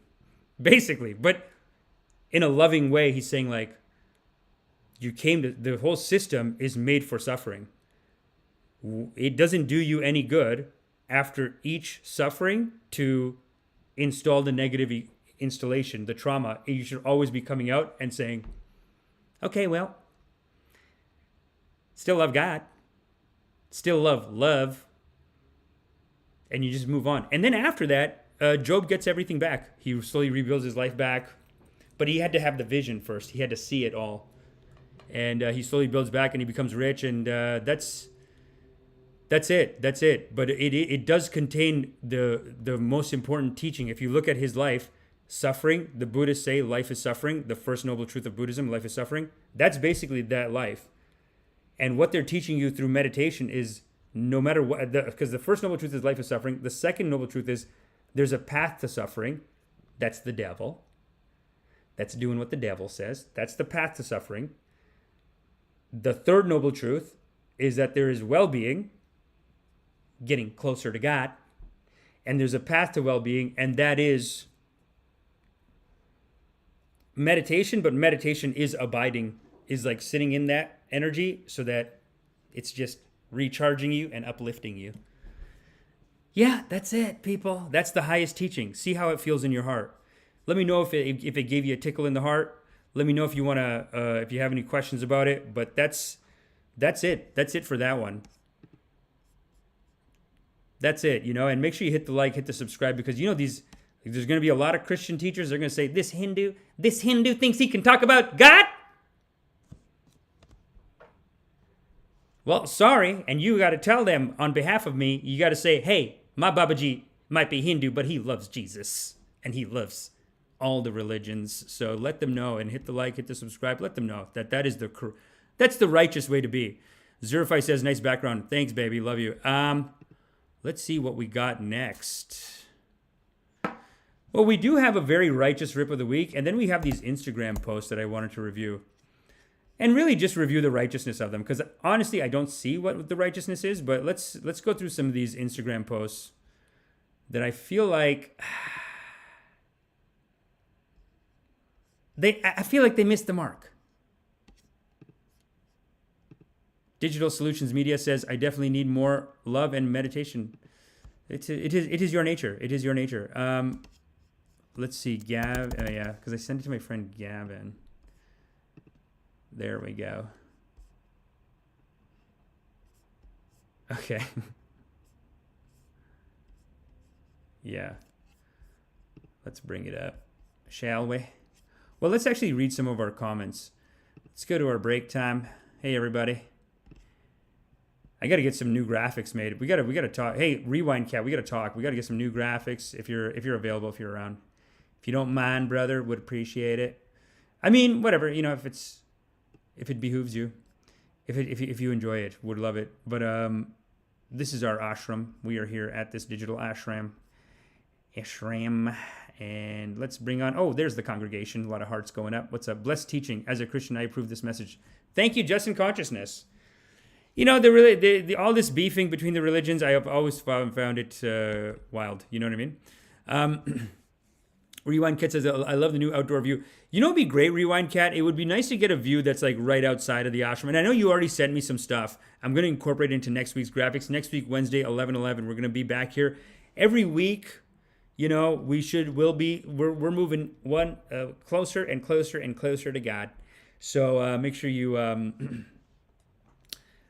A: basically. But in a loving way, he's saying like, the whole system is made for suffering. It doesn't do you any good after each suffering to install the negative installation, the trauma. You should always be coming out and saying, okay, well, still love God, still love, and you just move on. And then after that, Job gets everything back. He slowly rebuilds his life back, but he had to have the vision first. He had to see it all, and he slowly builds back, and he becomes rich. And that's it. That's it. But it does contain the most important teaching. If you look at his life, suffering. The Buddhists say life is suffering. The first noble truth of Buddhism, life is suffering. That's basically that life. And what they're teaching you through meditation is no matter what, because the first noble truth is life is suffering. The second noble truth is there's a path to suffering. That's the devil. That's doing what the devil says. That's the path to suffering. The third noble truth is that there is well-being, getting closer to God. And there's a path to well-being, and that is meditation. But meditation is abiding, is like sitting in that energy so that it's just recharging you and uplifting you. Yeah, that's it, people. That's the highest teaching. See how it feels in your heart. Let me know if it gave you a tickle in the heart. Let me know if you want to, if you have any questions about it. But that's it. That's it for that one. That's it, and make sure you hit the like, hit the subscribe, because there's going to be a lot of Christian teachers. They're going to say, this Hindu thinks he can talk about God. Well, sorry, and you got to tell them on behalf of me, you got to say, hey, my Babaji might be Hindu, but he loves Jesus, and he loves all the religions. So let them know, and hit the like, hit the subscribe. Let them know that's the righteous way to be. Zerify says, nice background. Thanks, baby. Love you. Let's see what we got next. Well, we do have a very righteous rip of the week, and then we have these Instagram posts that I wanted to review. And really just review the righteousness of them, because honestly, I don't see what the righteousness is, but let's go through some of these Instagram posts that I feel like I feel like they missed the mark. Digital Solutions Media says, I definitely need more love and meditation. It is your nature. It is your nature. Let's see, yeah, because I sent it to my friend Gavin. There we go. Okay. Yeah. Let's bring it up, shall we? Well, let's actually read some of our comments. Let's go to our break time. Hey, everybody. I got to get some new graphics made. We got to talk. Hey, Rewind Cat, we got to talk. We got to get some new graphics if you're available, if you're around. If you don't mind, brother, would appreciate it. I mean, whatever, if it behooves you, if you enjoy it, would love it. But this is our ashram. We are here at this digital ashram, and let's bring on. Oh, there's the congregation. A lot of hearts going up. What's up? Blessed teaching. As a Christian, I approve this message. Thank you, Just in Consciousness. All this beefing between the religions, I have always found it wild. You know what I mean? Rewind Cat says, I love the new outdoor view. It'd be great, Rewind Cat. It would be nice to get a view that's like right outside of the ashram. And I know you already sent me some stuff. I'm going to incorporate it into next week's graphics. Next week, Wednesday, 11/11, we're going to be back here. Every week, we're moving one closer and closer and closer to God. So make sure you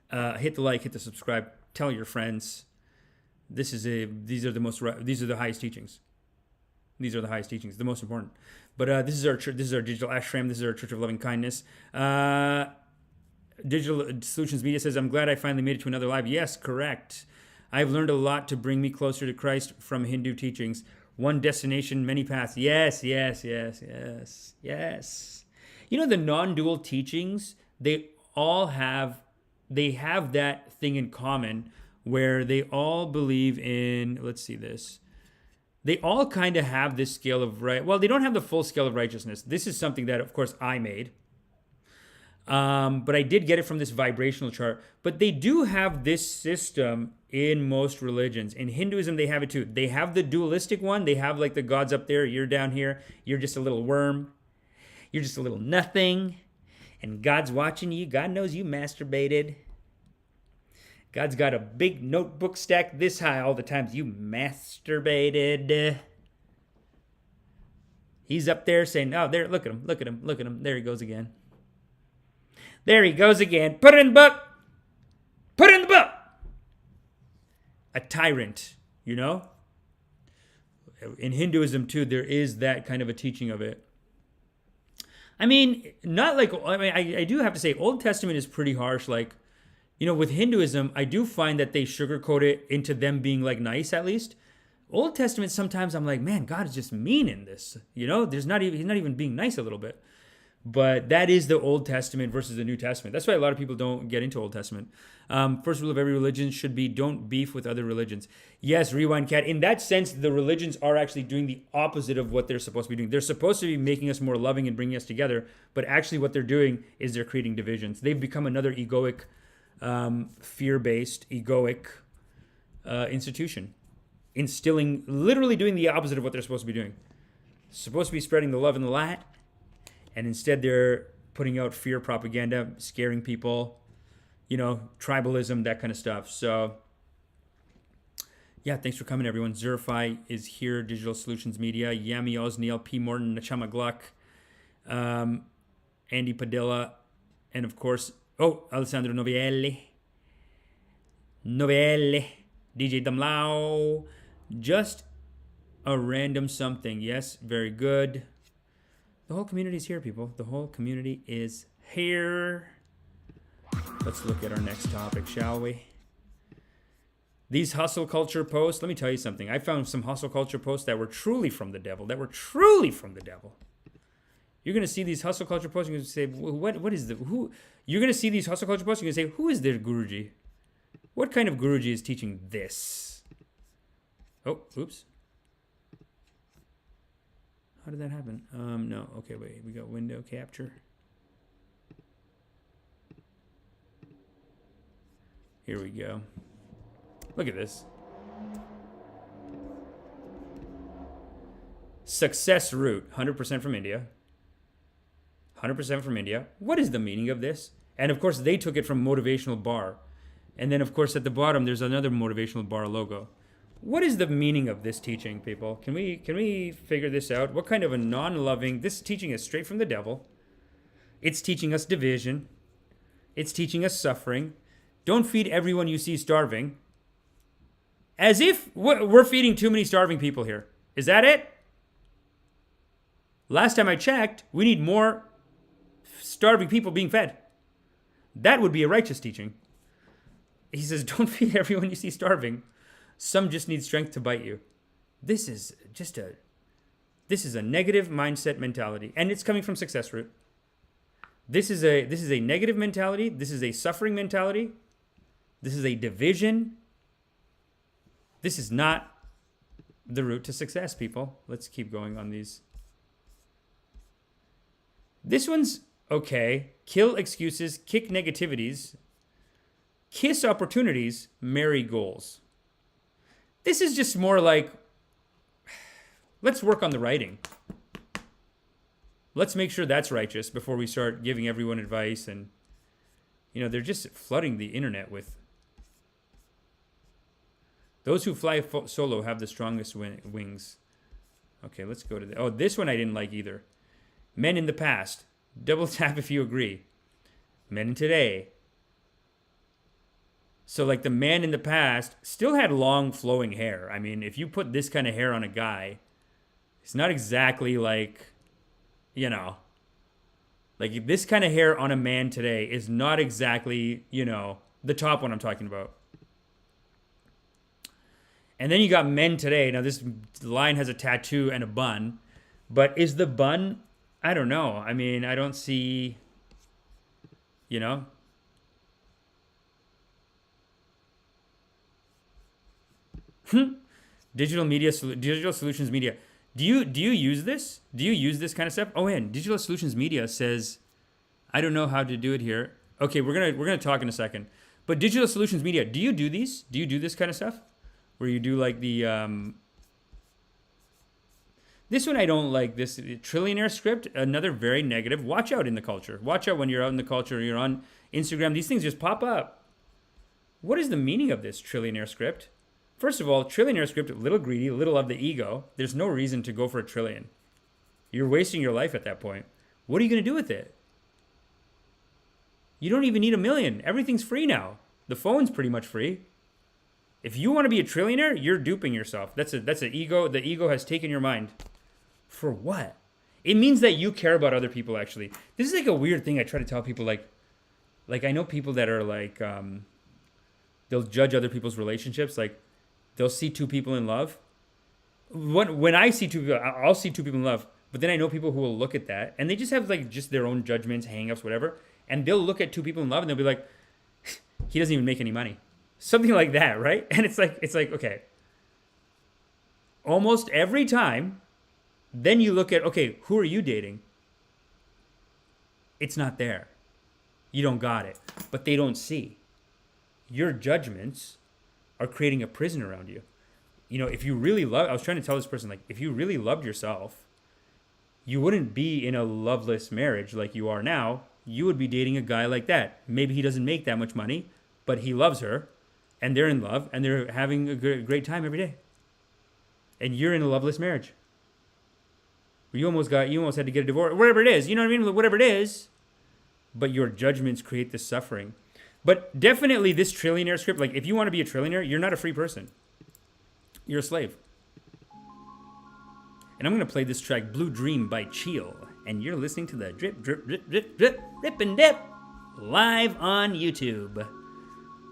A: hit the like, hit the subscribe, tell your friends. These are the highest teachings. These are the highest teachings, the most important. But this is our church. This is our digital ashram. This is our Church of Loving Kindness. Digital Solutions Media says, I'm glad I finally made it to another live. Yes, correct. I've learned a lot to bring me closer to Christ from Hindu teachings. One destination, many paths. Yes. The non-dual teachings, they have that thing in common where they all believe in, let's see this. They all kind of have this scale of they don't have the full scale of righteousness. This is something that, of course, I made. But I did get it from this vibrational chart. But they do have this system in most religions. In Hinduism, they have it too. They have the dualistic one. They have like the gods up there. You're down here. You're just a little worm. You're just a little nothing. And God's watching you. God knows you masturbated. God's got a big notebook stacked this high all the times you masturbated. He's up there saying, oh, there, look at him. There he goes again. Put it in the book. A tyrant. you know? In Hinduism too, there is that kind of a teaching of it. I mean, not like, I mean, I do have to say, Old Testament is pretty harsh. Like, you know, with Hinduism, I do find that they sugarcoat it into them being like nice, at least. Old Testament, sometimes I'm like, man, God is just mean in this. You know, he's not even being nice a little bit. But that is the Old Testament versus the New Testament. That's why a lot of people don't get into Old Testament. First rule of every religion should be don't beef with other religions. Yes, Rewind Cat. In that sense, the religions are actually doing the opposite of what they're supposed to be doing. They're supposed to be making us more loving and bringing us together. But actually what they're doing is they're creating divisions. They've become another egoic, fear-based, egoic institution. Instilling, literally doing the opposite of what they're supposed to be doing. Supposed to be spreading the love and the light. And instead they're putting out fear propaganda, scaring people, you know, tribalism, that kind of stuff. So, yeah, thanks for coming, everyone. Zerify is here, Digital Solutions Media, Yami Osniel, P. Morton, Nachama Gluck, Andy Padilla, and of course, Alessandro Novielli, DJ Damlao, just a random something. Yes, very good. The whole community is here, people. The whole community is here. Let's look at our next topic, shall we? These hustle culture posts, let me tell you something. I found some hustle culture posts that were truly from the devil. You're going to see these hustle culture posts, you're going to say, what is who? You're going to see these hustle culture posts, you're going to say, who is their Guruji? What kind of Guruji is teaching this? Oh, oops. How did that happen? No. Okay, wait. We got window capture. Here we go. Look at this. Success route, 100% from India. 100% from India. What is the meaning of this? And of course, they took it from Motivational Bar. And then, of course, at the bottom, there's another Motivational Bar logo. What is the meaning of this teaching, people? Can we figure this out? What kind of a non-loving... This teaching is straight from the devil. It's teaching us division. It's teaching us suffering. Don't feed everyone you see starving. As if we're feeding too many starving people here. Is that it? Last time I checked, we need more starving people being fed. That would be a righteous teaching. He says, don't feed everyone you see starving. Some just need strength to bite you. This is a negative mindset mentality, and it's coming from Success Root. This is a negative mentality. This is a suffering mentality. This is a division. This is not the route to success, people. Let's keep going on these. This one's okay. Kill excuses, kick negativities, kiss opportunities, marry goals. This is just more like, let's work on the writing. Let's make sure that's righteous before we start giving everyone advice. And, you know, they're just flooding the internet with, those who fly solo have the strongest wings. Okay, let's go to this one I didn't like either. Men in the past. Double tap if you agree. Men in today. So like the man in the past still had long flowing hair. I mean, if you put this kind of hair on a guy, it's not exactly like, you know, like this kind of hair on a man today is not exactly, you know, the top one I'm talking about. And then you got men today. Now this line has a tattoo and a bun, but is the bun, I don't know. I mean, I don't see, you know. Digital Solutions Media. Do you use this? Do you use this kind of stuff? Oh, and Digital Solutions Media says, I don't know how to do it here. Okay, we're gonna talk in a second. But Digital Solutions Media, do you do these? Do you do this kind of stuff? Where you do like the this one I don't like. This trillionaire script, another very negative. Watch out in the culture. Watch out when you're out in the culture. You're on Instagram. These things just pop up. What is the meaning of this trillionaire script? First of all, trillionaire script, a little greedy, a little of the ego. There's no reason to go for a trillion. You're wasting your life at that point. What are you going to do with it? You don't even need $1 million. Everything's free now. The phone's pretty much free. If you want to be a trillionaire, you're duping yourself. That's an ego. The ego has taken your mind. For what? It means that you care about other people, actually. This is like a weird thing I try to tell people, like I know people that are like, they'll judge other people's relationships. Like, they'll see two people in love. When I see two people, I'll see two people in love. But then I know people who will look at that, and they just have like just their own judgments, hang-ups, whatever. And they'll look at two people in love, and they'll be like, he doesn't even make any money. Something like that, right? And it's like, okay. Almost every time, then you look at, okay, who are you dating? It's not there. You don't got it. But they don't see. Your judgments are creating a prison around you. You know, if you really love, I was trying to tell this person, like, if you really loved yourself, you wouldn't be in a loveless marriage like you are now. You would be dating a guy like that. Maybe he doesn't make that much money, but he loves her, and they're in love, and they're having a great time every day. And you're in a loveless marriage. You almost had to get a divorce, whatever it is. You know what I mean? Whatever it is. But your judgments create this suffering. But definitely this trillionaire script, like if you want to be a trillionaire, you're not a free person. You're a slave. And I'm going to play this track, Blue Dream by Cheel. And you're listening to the Drip, Drip, Drip, Drip, Drip, Rip and Dip live on YouTube.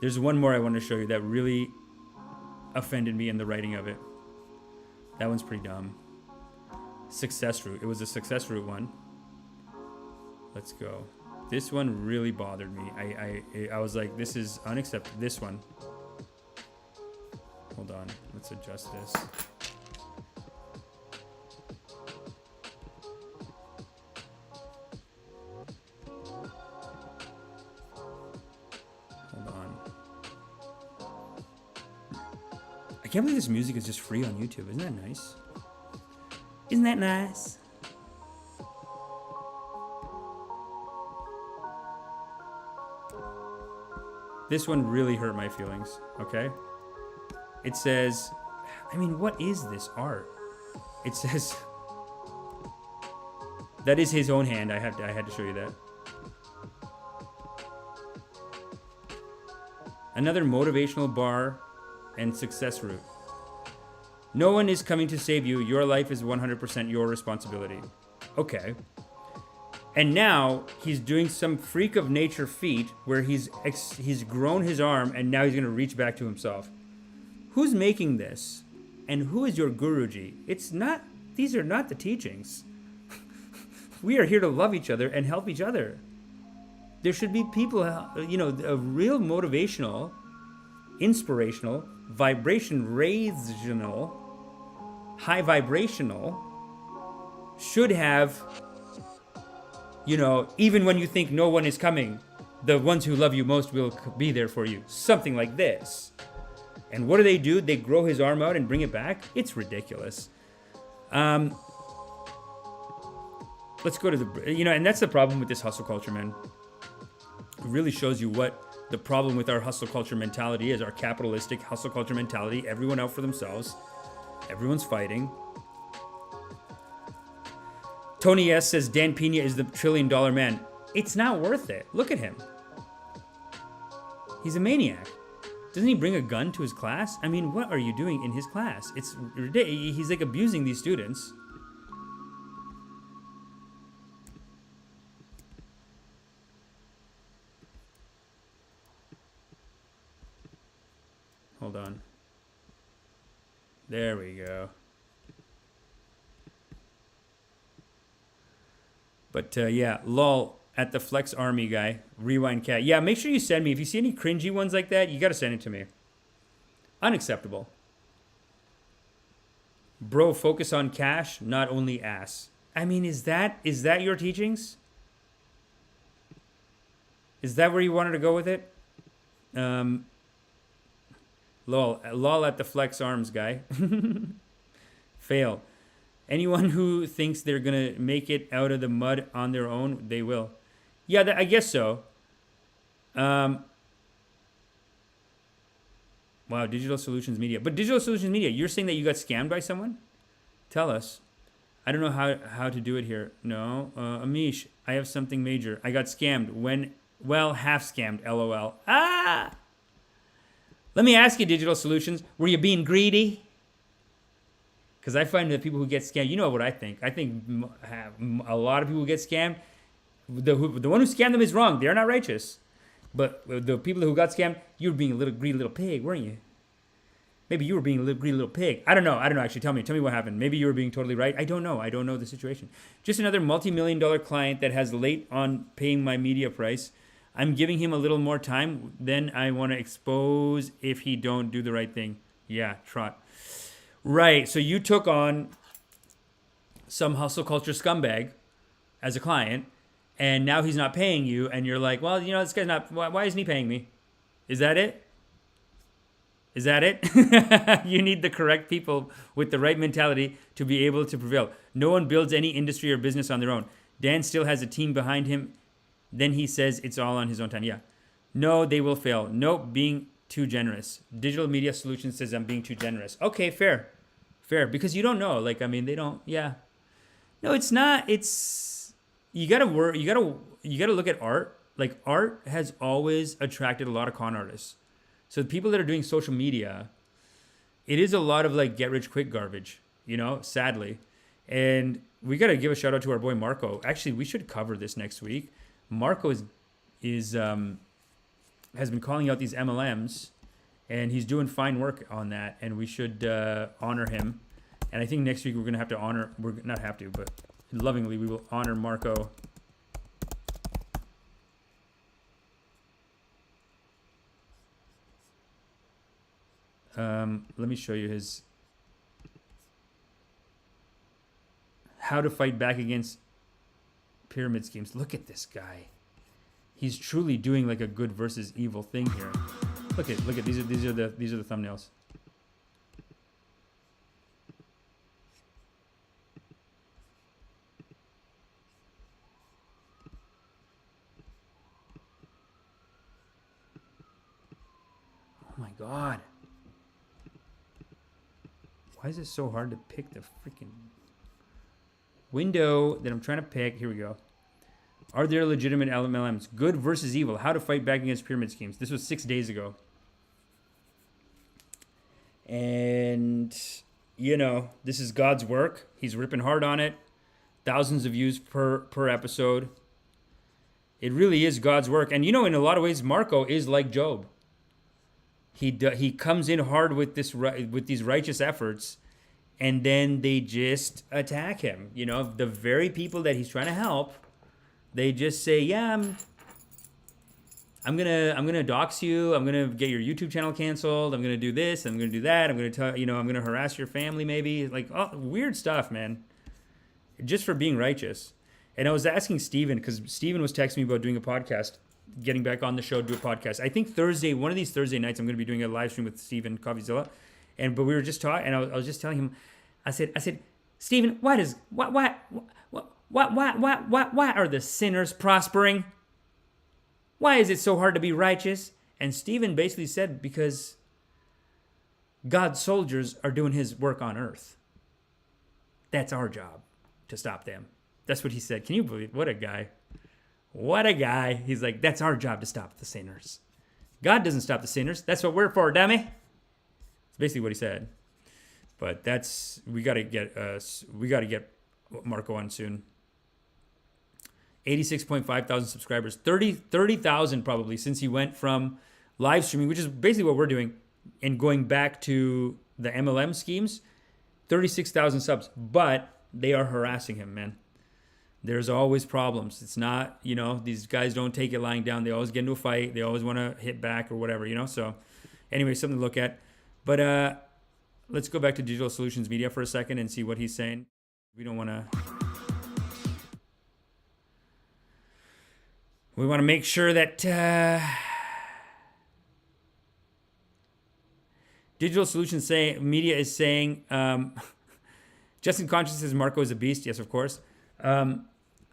A: There's one more I want to show you that really offended me in the writing of it. That one's pretty dumb. Success route. It was a success route one. Let's go. This one really bothered me. I was like, this is unacceptable. This one. Hold on. Let's adjust this. Hold on. I can't believe this music is just free on YouTube. Isn't that nice? Isn't that nice? This one really hurt my feelings, okay? It says, I mean, what is this art? It says, that is his own hand. I had to show you that. Another motivational bar and success route. No one is coming to save you. Your life is 100% your responsibility. Okay. And now he's doing some freak of nature feat where he's grown his arm and now he's going to reach back to himself. Who's making this? And who is your Guruji? These are not the teachings. We are here to love each other and help each other. There should be people, a real motivational, inspirational, vibration-raisational, high vibrational, should have, even when you think no one is coming, the ones who love you most will be there for you. Something like this. And what do? They grow his arm out and bring it back? It's ridiculous. Let's go to and that's the problem with this hustle culture, man. It really shows you what the problem with our hustle culture mentality is, our capitalistic hustle culture mentality. Everyone out for themselves. Everyone's fighting. Tony S. says Dan Pena is the $1 trillion man. It's not worth it. Look at him. He's a maniac. Doesn't he bring a gun to his class? I mean, what are you doing in his class? It's ridiculous. He's like abusing these students. Hold on. There we go. But yeah, lol at the Flex Army guy. Rewind cat. Yeah, make sure you send me. If you see any cringy ones like that, you got to send it to me. Unacceptable. Bro, focus on cash, not only ass. I mean, is that your teachings? Is that where you wanted to go with it? Lol at the Flex Arms guy. Fail. Anyone who thinks they're going to make it out of the mud on their own, they will. Yeah, I guess so. Wow, Digital Solutions Media. But Digital Solutions Media, you're saying that you got scammed by someone? Tell us. I don't know how to do it here. No. Amish, I have something major. I got scammed. Half scammed, LOL. Ah! Let me ask you, Digital Solutions, were you being greedy? Because I find that people who get scammed, you know what I think. I think a lot of people who get scammed, the one who scammed them is wrong. They're not righteous. But the people who got scammed, you were being a little greedy little pig, weren't you? Maybe you were being a little greedy little pig. I don't know. Actually, tell me what happened. Maybe you were being totally right. I don't know the situation. Just another multi-million-dollar client that has late on paying my media price. I'm giving him a little more time. Then I want to expose if he don't do the right thing. Yeah, trot. Right. So you took on some hustle culture scumbag as a client, and now he's not paying you, and you're like, well, this guy's not. Why isn't he paying me? Is that it? Is that it? You need the correct people with the right mentality to be able to prevail. No one builds any industry or business on their own. Dan still has a team behind him. Then he says it's all on his own time. Yeah. No, they will fail. Nope, being too generous. Digital Media Solutions says I'm being too generous. Okay, fair. Because you don't know. They don't. Yeah. No, it's not. It's you gotta work. You gotta look at art. Like, art has always attracted a lot of con artists. So the people that are doing social media, it is a lot of like get rich quick garbage, sadly. And we got to give a shout out to our boy Marco. Actually, we should cover this next week. Marco has been calling out these MLMs, and he's doing fine work on that, and we should honor him. And I think next week we're not have to, but lovingly we will honor Marco. Let me show you his how to fight back against pyramid schemes. Look at this guy. He's truly doing like a good versus evil thing here. Look at these are the thumbnails. Oh my God. Why is it so hard to pick the freaking window that I'm trying to pick? Here we go. Are there legitimate MLMs? Good versus evil. How to fight back against pyramid schemes. This was 6 days ago. And, this is God's work. He's ripping hard on it. Thousands of views per episode. It really is God's work. And, in a lot of ways, Marco is like Job. He comes in hard with these righteous efforts, and then they just attack him. The very people that he's trying to help, they just say, "Yeah, I'm gonna dox you. I'm gonna get your YouTube channel canceled. I'm gonna do this. I'm gonna do that. I'm gonna harass your family, maybe weird stuff, man. Just for being righteous." And I was asking Steven, because Steven was texting me about doing a podcast. Getting back on the show, do a podcast. I think one of these Thursday nights, I'm going to be doing a live stream with Steven Coffeezilla, but we were just talking, and I was just telling him, I said, Steven, why are the sinners prospering? Why is it so hard to be righteous? And Steven basically said, because God's soldiers are doing His work on earth. That's our job, to stop them. That's what he said. Can you believe? What a guy. What a guy. He's like, that's our job, to stop the sinners. God doesn't stop the sinners. That's what we're for, dummy. That's basically what he said. But we got to get Marco on soon. 86.5 thousand subscribers. 30,000 probably since he went from live streaming, which is basically what we're doing, and going back to the MLM schemes. 36,000 subs. But they are harassing him, man. There's always problems. It's not, these guys don't take it lying down. They always get into a fight. They always want to hit back or whatever, So anyway, something to look at. But let's go back to Digital Solutions Media for a second and see what he's saying. We want to make sure that Digital Solutions Media is saying, Justin Conscious says Marco is a beast. Yes, of course.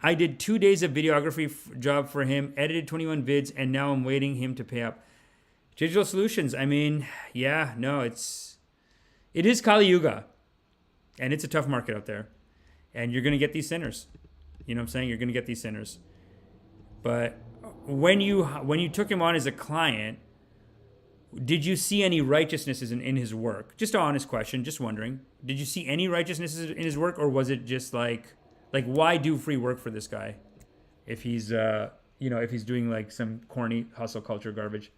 A: I did 2 days of videography job for him, edited 21 vids, and now I'm waiting him to pay up. Digital Solutions, it is Kali Yuga, and it's a tough market out there, and you're going to get these sinners. You know what I'm saying? You're going to get these sinners. But when you took him on as a client, did you see any righteousnesses in his work? Just an honest question, just wondering. Did you see any righteousnesses in his work, or was it just like why do free work for this guy if he's if he's doing like some corny hustle culture garbage?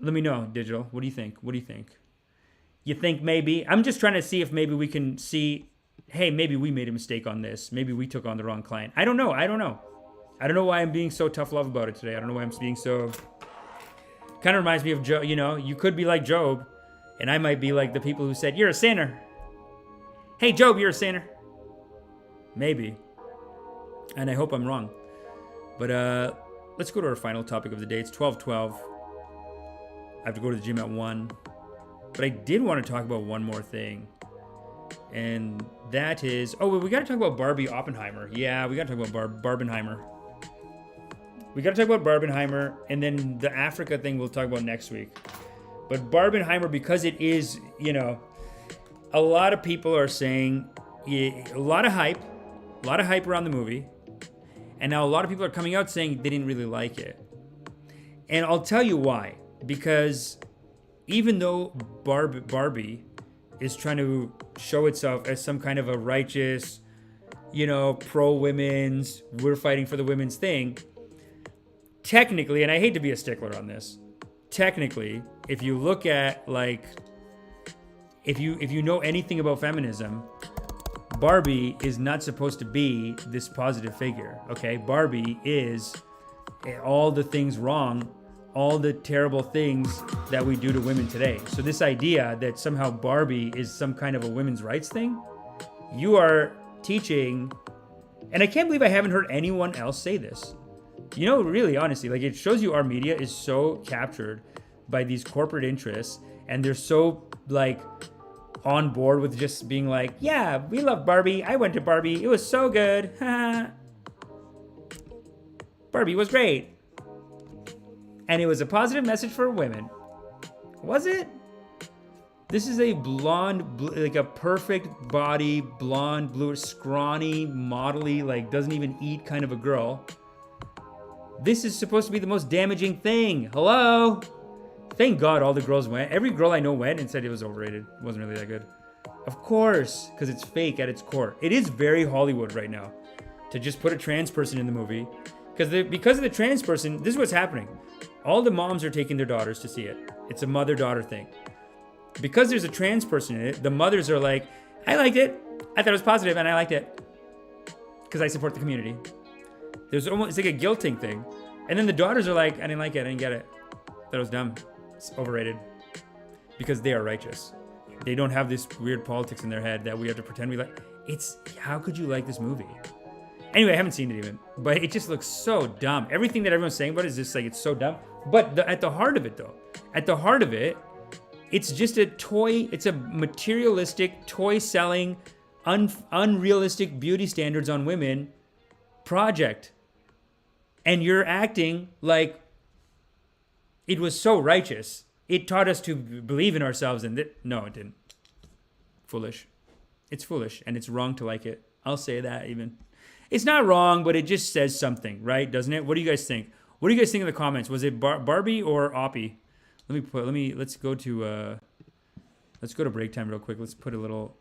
A: Let me know, Digital. What do you think? What do you think? You think maybe? I'm just trying to see if maybe we can see, hey, maybe we made a mistake on this. Maybe we took on the wrong client. I don't know. I don't know why I'm being so tough love about it today. I don't know why I'm being so... Kind of reminds me of Job. You could be like Job, and I might be like the people who said, you're a sinner. Hey, Job, you're a sinner. Maybe. And I hope I'm wrong. But let's go to our final topic of the day. It's 12:12. I have to go to the gym at 1. But I did want to talk about one more thing. And that is... Oh, we got to talk about Barbie Oppenheimer. Yeah, we got to talk about Barbenheimer. We got to talk about Barbenheimer. And then the Africa thing we'll talk about next week. But Barbenheimer, because it is, a lot of people are saying... a lot of hype around the movie. And now a lot of people are coming out saying they didn't really like it. And I'll tell you why. Because even though Barbie is trying to show itself as some kind of a righteous, pro-women's, we're fighting for the women's thing, technically, and I hate to be a stickler on this, technically, if you look at, if you know anything about feminism, Barbie is not supposed to be this positive figure, okay? Barbie is all the things wrong, all the terrible things that we do to women today. So this idea that somehow Barbie is some kind of a women's rights thing, you are teaching, and I can't believe I haven't heard anyone else say this. Really, honestly, it shows you our media is so captured by these corporate interests, and they're so, on board with just being like, yeah, we love Barbie. I went to Barbie. It was so good. Barbie was great. And it was a positive message for women. Was it? This is a blonde, a perfect body, blonde, blue, scrawny, modelly, doesn't even eat kind of a girl. This is supposed to be the most damaging thing. Hello? Thank God all the girls went. Every girl I know went and said it was overrated. It wasn't really that good. Of course, because it's fake at its core. It is very Hollywood right now to just put a trans person in the movie. Because of the trans person, this is what's happening. All the moms are taking their daughters to see it. It's a mother-daughter thing. Because there's a trans person in it, the mothers are like, I liked it. I thought it was positive and I liked it. Because I support the community. It's like a guilting thing. And then the daughters are like, I didn't like it. I didn't get it. That was dumb. It's overrated. Because they are righteous. They don't have this weird politics in their head that we have to pretend we like. How could you like this movie? Anyway, I haven't seen it even, but it just looks so dumb. Everything that everyone's saying about it is just it's so dumb. But at the heart of it, though, it's just a toy. It's a materialistic, toy-selling, unrealistic beauty standards on women project. And you're acting like it was so righteous. It taught us to believe in ourselves, and no, it didn't. Foolish. It's foolish, and it's wrong to like it. I'll say that even. It's not wrong, but it just says something, right? Doesn't it? What do you guys think? What do you guys think in the comments? Was it Barbie or Oppie? Let's go to break time real quick. Let's put a little.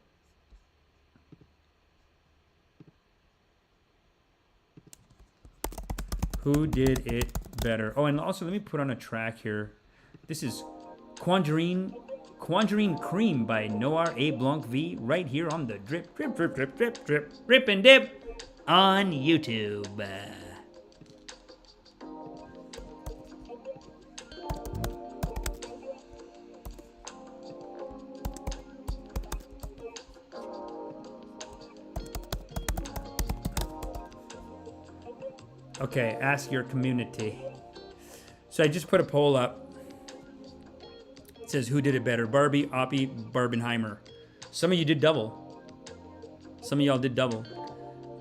A: Who did it better? Oh, and also let me put on a track here. This is Quandrine Cream by Noir A. Blanc V right here on the drip and dip on YouTube. Okay, ask your community. So I just put a poll up. It says, who did it better? Barbie, Oppie, Barbenheimer. Some of you did double. Some of y'all did double.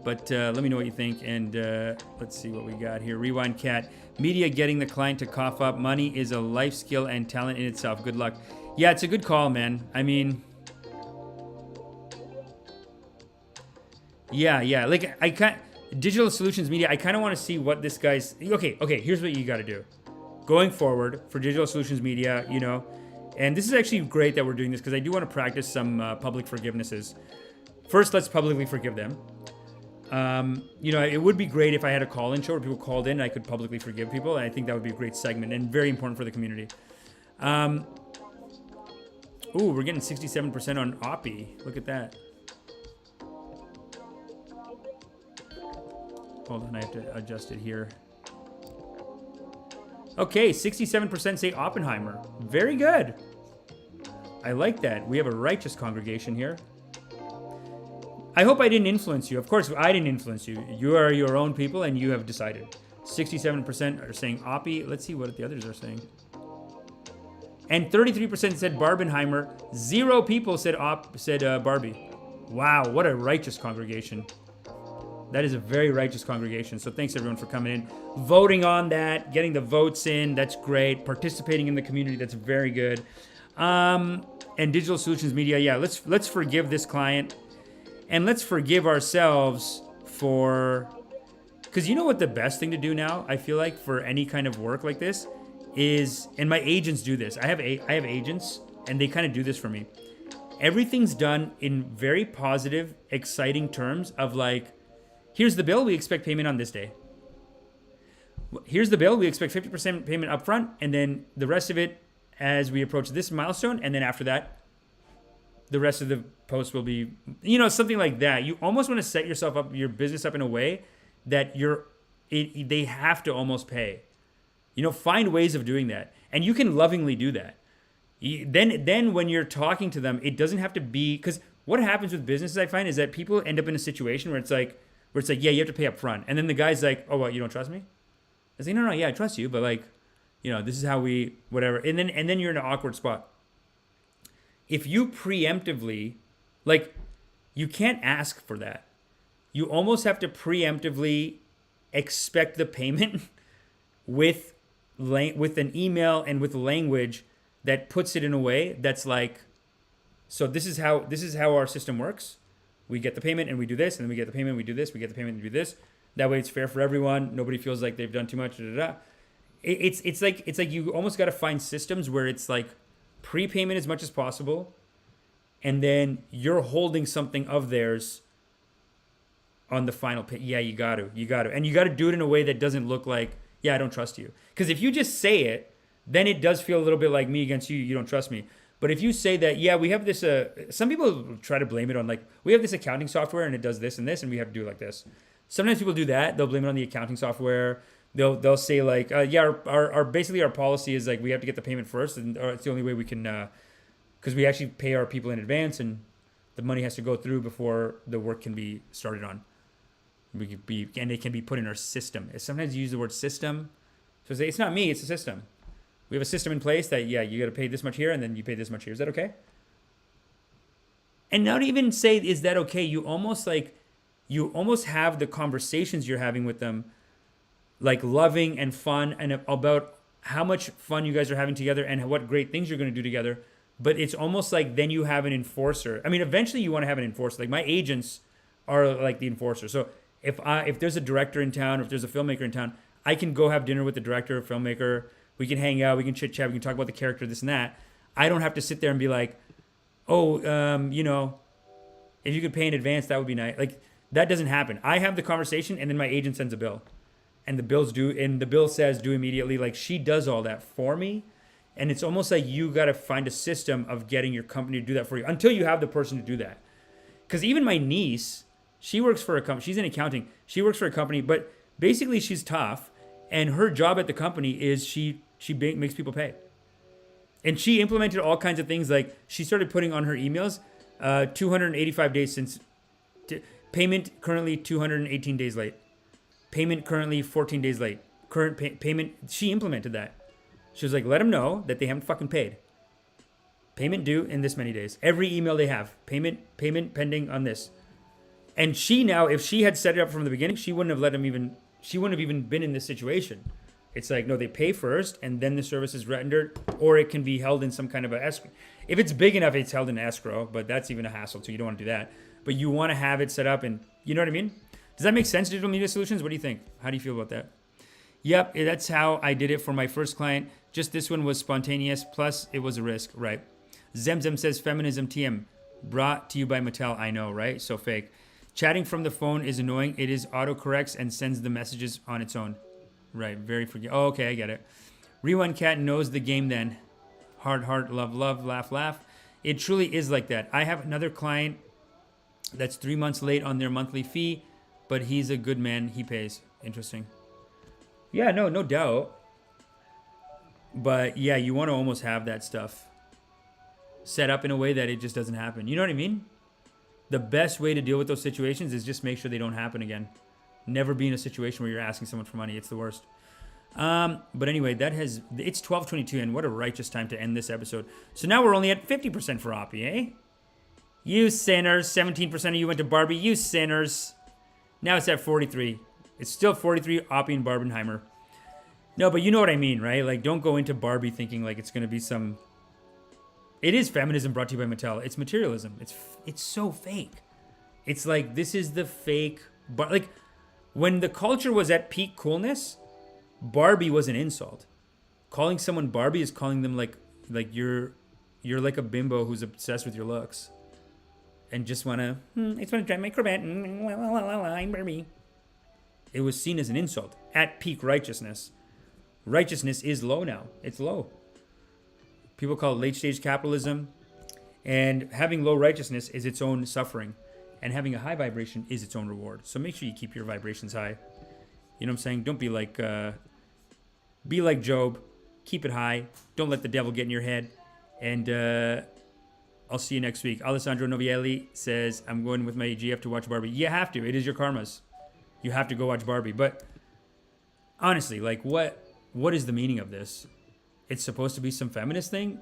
A: But let me know what you think. And let's see what we got here. Rewind Cat. Media getting the client to cough up. Money is a life skill and talent in itself. Good luck. Yeah, it's a good call, man. I mean... Yeah. I can't... Digital Solutions Media, I kind of want to see what this guy's... Okay, here's what you got to do. Going forward for Digital Solutions Media, you know, and this is actually great that we're doing this because I do want to practice some public forgivenesses. First, let's publicly forgive them. You know, it would be great if I had a call-in show where people called in and I could publicly forgive people, and I think that would be a great segment and very important for the community. Ooh, we're getting 67% on Oppie. Look at that. Hold on, I have to adjust it here. Okay, 67% say Oppenheimer. Very good. I like that. We have a righteous congregation here. I hope I didn't influence you. Of course, I didn't influence you. You are your own people, and you have decided. 67% are saying Oppie. Let's see what the others are saying. And 33% said Barbenheimer. 0 people said Barbie. Wow, what a righteous congregation. That is a very righteous congregation. So thanks everyone for coming in, voting on that, getting the votes in. That's great. Participating in the community. That's very good. And Digital Solutions Media. Yeah, let's forgive this client. And let's forgive ourselves for, because you know what the best thing to do now, I feel like, for any kind of work like this is, and my agents do this. I have agents, and they kind of do this for me. Everything's done in very positive, exciting terms of like, here's the bill, we expect payment on this day. Here's the bill, we expect 50% payment up front, and then the rest of it as we approach this milestone, and then after that, the rest of the post will be, you know, something like that. You almost want to set yourself up, your business up in a way that they have to almost pay. You know, find ways of doing that. And you can lovingly do that. Then when you're talking to them, it doesn't have to be, because what happens with businesses, I find, is that people end up in a situation where it's like, yeah, you have to pay up front. And then the guy's like, oh, what, you don't trust me? I say, no, yeah, I trust you, but like, you know, this is how we, whatever. And then you're in an awkward spot. If you preemptively, like, you can't ask for that. You almost have to preemptively expect the payment with an email and with language that puts it in a way that's like, so this is how our system works. We get the payment and we do this, and then we get the payment, we do this, we get the payment and we do this. That way it's fair for everyone. Nobody feels like they've done too much. It's like you almost got to find systems where it's like prepayment as much as possible, and then you're holding something of theirs on the final pay. Yeah, you got to, and you got to do it in a way that doesn't look like, yeah, I don't trust you. Because if you just say it, then it does feel a little bit like me against you. You don't trust me. But if you say that, yeah, we have this, some people try to blame it on like, we have this accounting software and it does this and this, and we have to do it like this. Sometimes people do that. They'll blame it on the accounting software. They'll say like, yeah, our basically our policy is like, we have to get the payment first, and it's the only way we can, because we actually pay our people in advance, and the money has to go through before the work can be started on. And it can be put in our system. Sometimes you use the word system. So say, it's not me, it's a system. We have a system in place that, yeah, you got to pay this much here, and then you pay this much here. Is that okay? And not even say, is that okay? You almost have the conversations you're having with them, like loving and fun, and about how much fun you guys are having together and what great things you're going to do together. But it's almost like then you have an enforcer. I mean, eventually you want to have an enforcer. Like my agents are like the enforcer. So if there's a director in town, or if there's a filmmaker in town, I can go have dinner with the director or filmmaker. We can hang out, we can chit chat, we can talk about the character, this and that. I don't have to sit there and be like, oh, you know, if you could pay in advance, that would be nice. Like that doesn't happen. I have the conversation, and then my agent sends a bill, and the bill says due immediately. Like she does all that for me. And it's almost like you got to find a system of getting your company to do that for you until you have the person to do that. Because even my niece, she works for a company. She's in accounting. She works for a company, but basically she's tough. And her job at the company is she makes people pay. And she implemented all kinds of things. Like she started putting on her emails, 285 days since payment, currently 218 days late. Payment currently 14 days late. Current payment, she implemented that. She was like, let them know that they haven't fucking paid. Payment due in this many days. Every email they have, payment pending on this. And she now, if she had set it up from the beginning, she wouldn't have even been in this situation. It's like, no, they pay first, and then the service is rendered, or it can be held in some kind of a escrow. If it's big enough, it's held in escrow, but that's even a hassle, so you don't want to do that. But you want to have it set up, and you know what I mean? Does that make sense, Digital Media Solutions? What do you think? How do you feel about that? Yep, that's how I did it for my first client. Just this one was spontaneous, plus it was a risk, right? Zemzem says, feminism TM, brought to you by Mattel. I know, right? So fake. Chatting from the phone is annoying. It is autocorrects and sends the messages on its own. Right, very forget. Oh, okay, I get it. Rewind Cat knows the game then. Heart, heart, love, love, laugh, laugh. It truly is like that. I have another client that's 3 months late on their monthly fee, but he's a good man. He pays. Interesting. Yeah, no doubt. But yeah, you want to almost have that stuff set up in a way that it just doesn't happen. You know what I mean? The best way to deal with those situations is just make sure they don't happen again. Never be in a situation where you're asking someone for money. It's the worst. But anyway, it's 12:22, and what a righteous time to end this episode. So now we're only at 50% for Oppie, eh? You sinners. 17% of you went to Barbie. You sinners. Now it's at 43. It's still 43 Oppie and Barbenheimer. No, but you know what I mean, right? Like, don't go into Barbie thinking like it's going to be some... It is feminism brought to you by Mattel. It's materialism. It's so fake. It's like, this is the fake... Like, when the culture was at peak coolness, Barbie was an insult. Calling someone Barbie is calling them like you're like a bimbo who's obsessed with your looks. And just want to... I just want to drive my Corvette. I'm Barbie. It was seen as an insult at peak righteousness. Righteousness is low now. It's low. People call it late stage capitalism. And having low righteousness is its own suffering. And having a high vibration is its own reward. So make sure you keep your vibrations high. You know what I'm saying? Don't be like Job. Keep it high. Don't let the devil get in your head. And I'll see you next week. Alessandro Novielli says, I'm going with my GF to watch Barbie. You have to. It is your karmas. You have to go watch Barbie. But honestly, like, what is the meaning of this? It's supposed to be some feminist thing?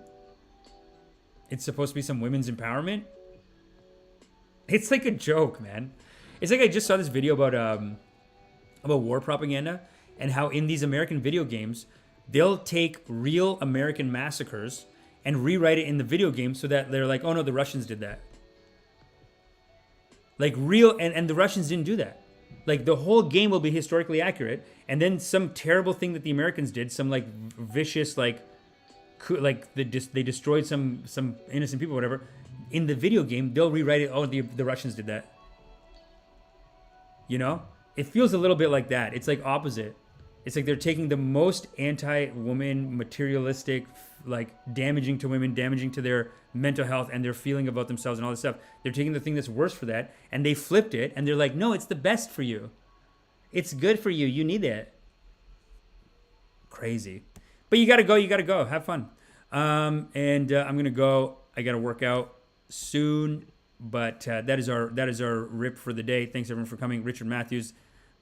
A: It's supposed to be some women's empowerment? It's like a joke, man. It's like I just saw this video about war propaganda and how in these American video games, they'll take real American massacres and rewrite it in the video game so that they're like, oh no, the Russians did that. Like real, and the Russians didn't do that. Like the whole game will be historically accurate, and then some terrible thing that the Americans did, some like vicious, like they destroyed some innocent people, whatever. In the video game, they'll rewrite it. Oh, the Russians did that. You know, it feels a little bit like that. It's like opposite. It's like they're taking the most anti-woman, materialistic, like damaging to women, damaging to their mental health and their feeling about themselves and all this stuff. They're taking the thing that's worse for that, and they flipped it, and they're like, no, it's the best for you. It's good for you. You need it. Crazy. But you got to go. You got to go. Have fun. I'm going to go. I got to work out soon, but that is our rip for the day. Thanks, everyone, for coming. Richard Matthews.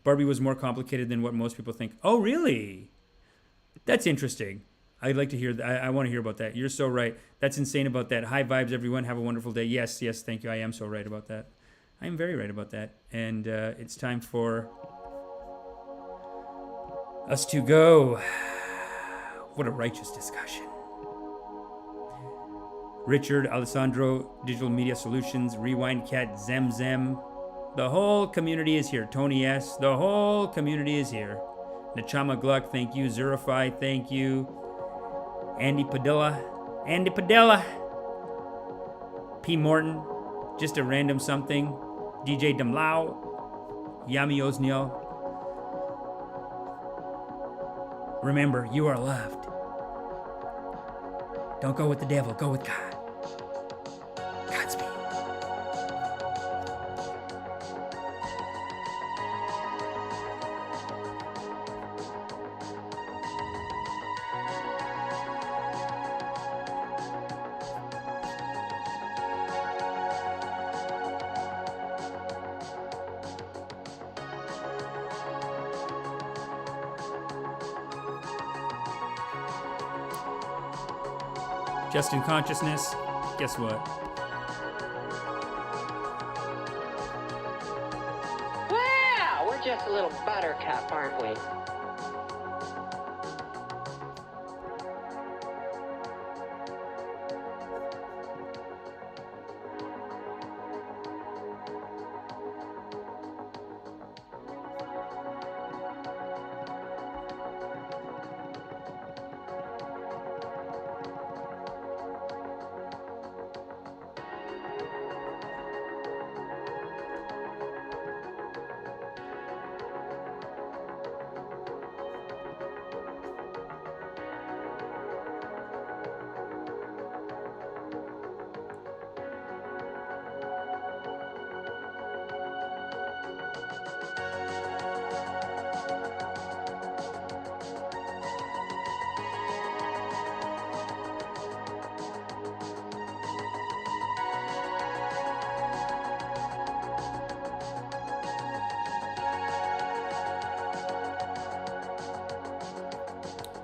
A: Barbie was more complicated than what most people think. Oh, really? That's interesting. I'd like to hear that. I want to hear about that. You're so right. That's insane about that. High vibes, everyone. Have a wonderful day. Yes, thank you. I am so right about that. I am very right about that. And it's time for us to go. What a righteous discussion. Richard, Alessandro, Digital Media Solutions, Rewind Cat, Zemzem. The whole community is here. Tony S. The whole community is here. Nachama Gluck, thank you. Zerify, thank you. Andy Padilla. P. Morton, just a random something. DJ Damlao. Yami Osniel. Remember, you are loved. Don't go with the devil, go with God. Godspeed. Just in consciousness, guess what?
B: Well, we're just a little buttercup, aren't we?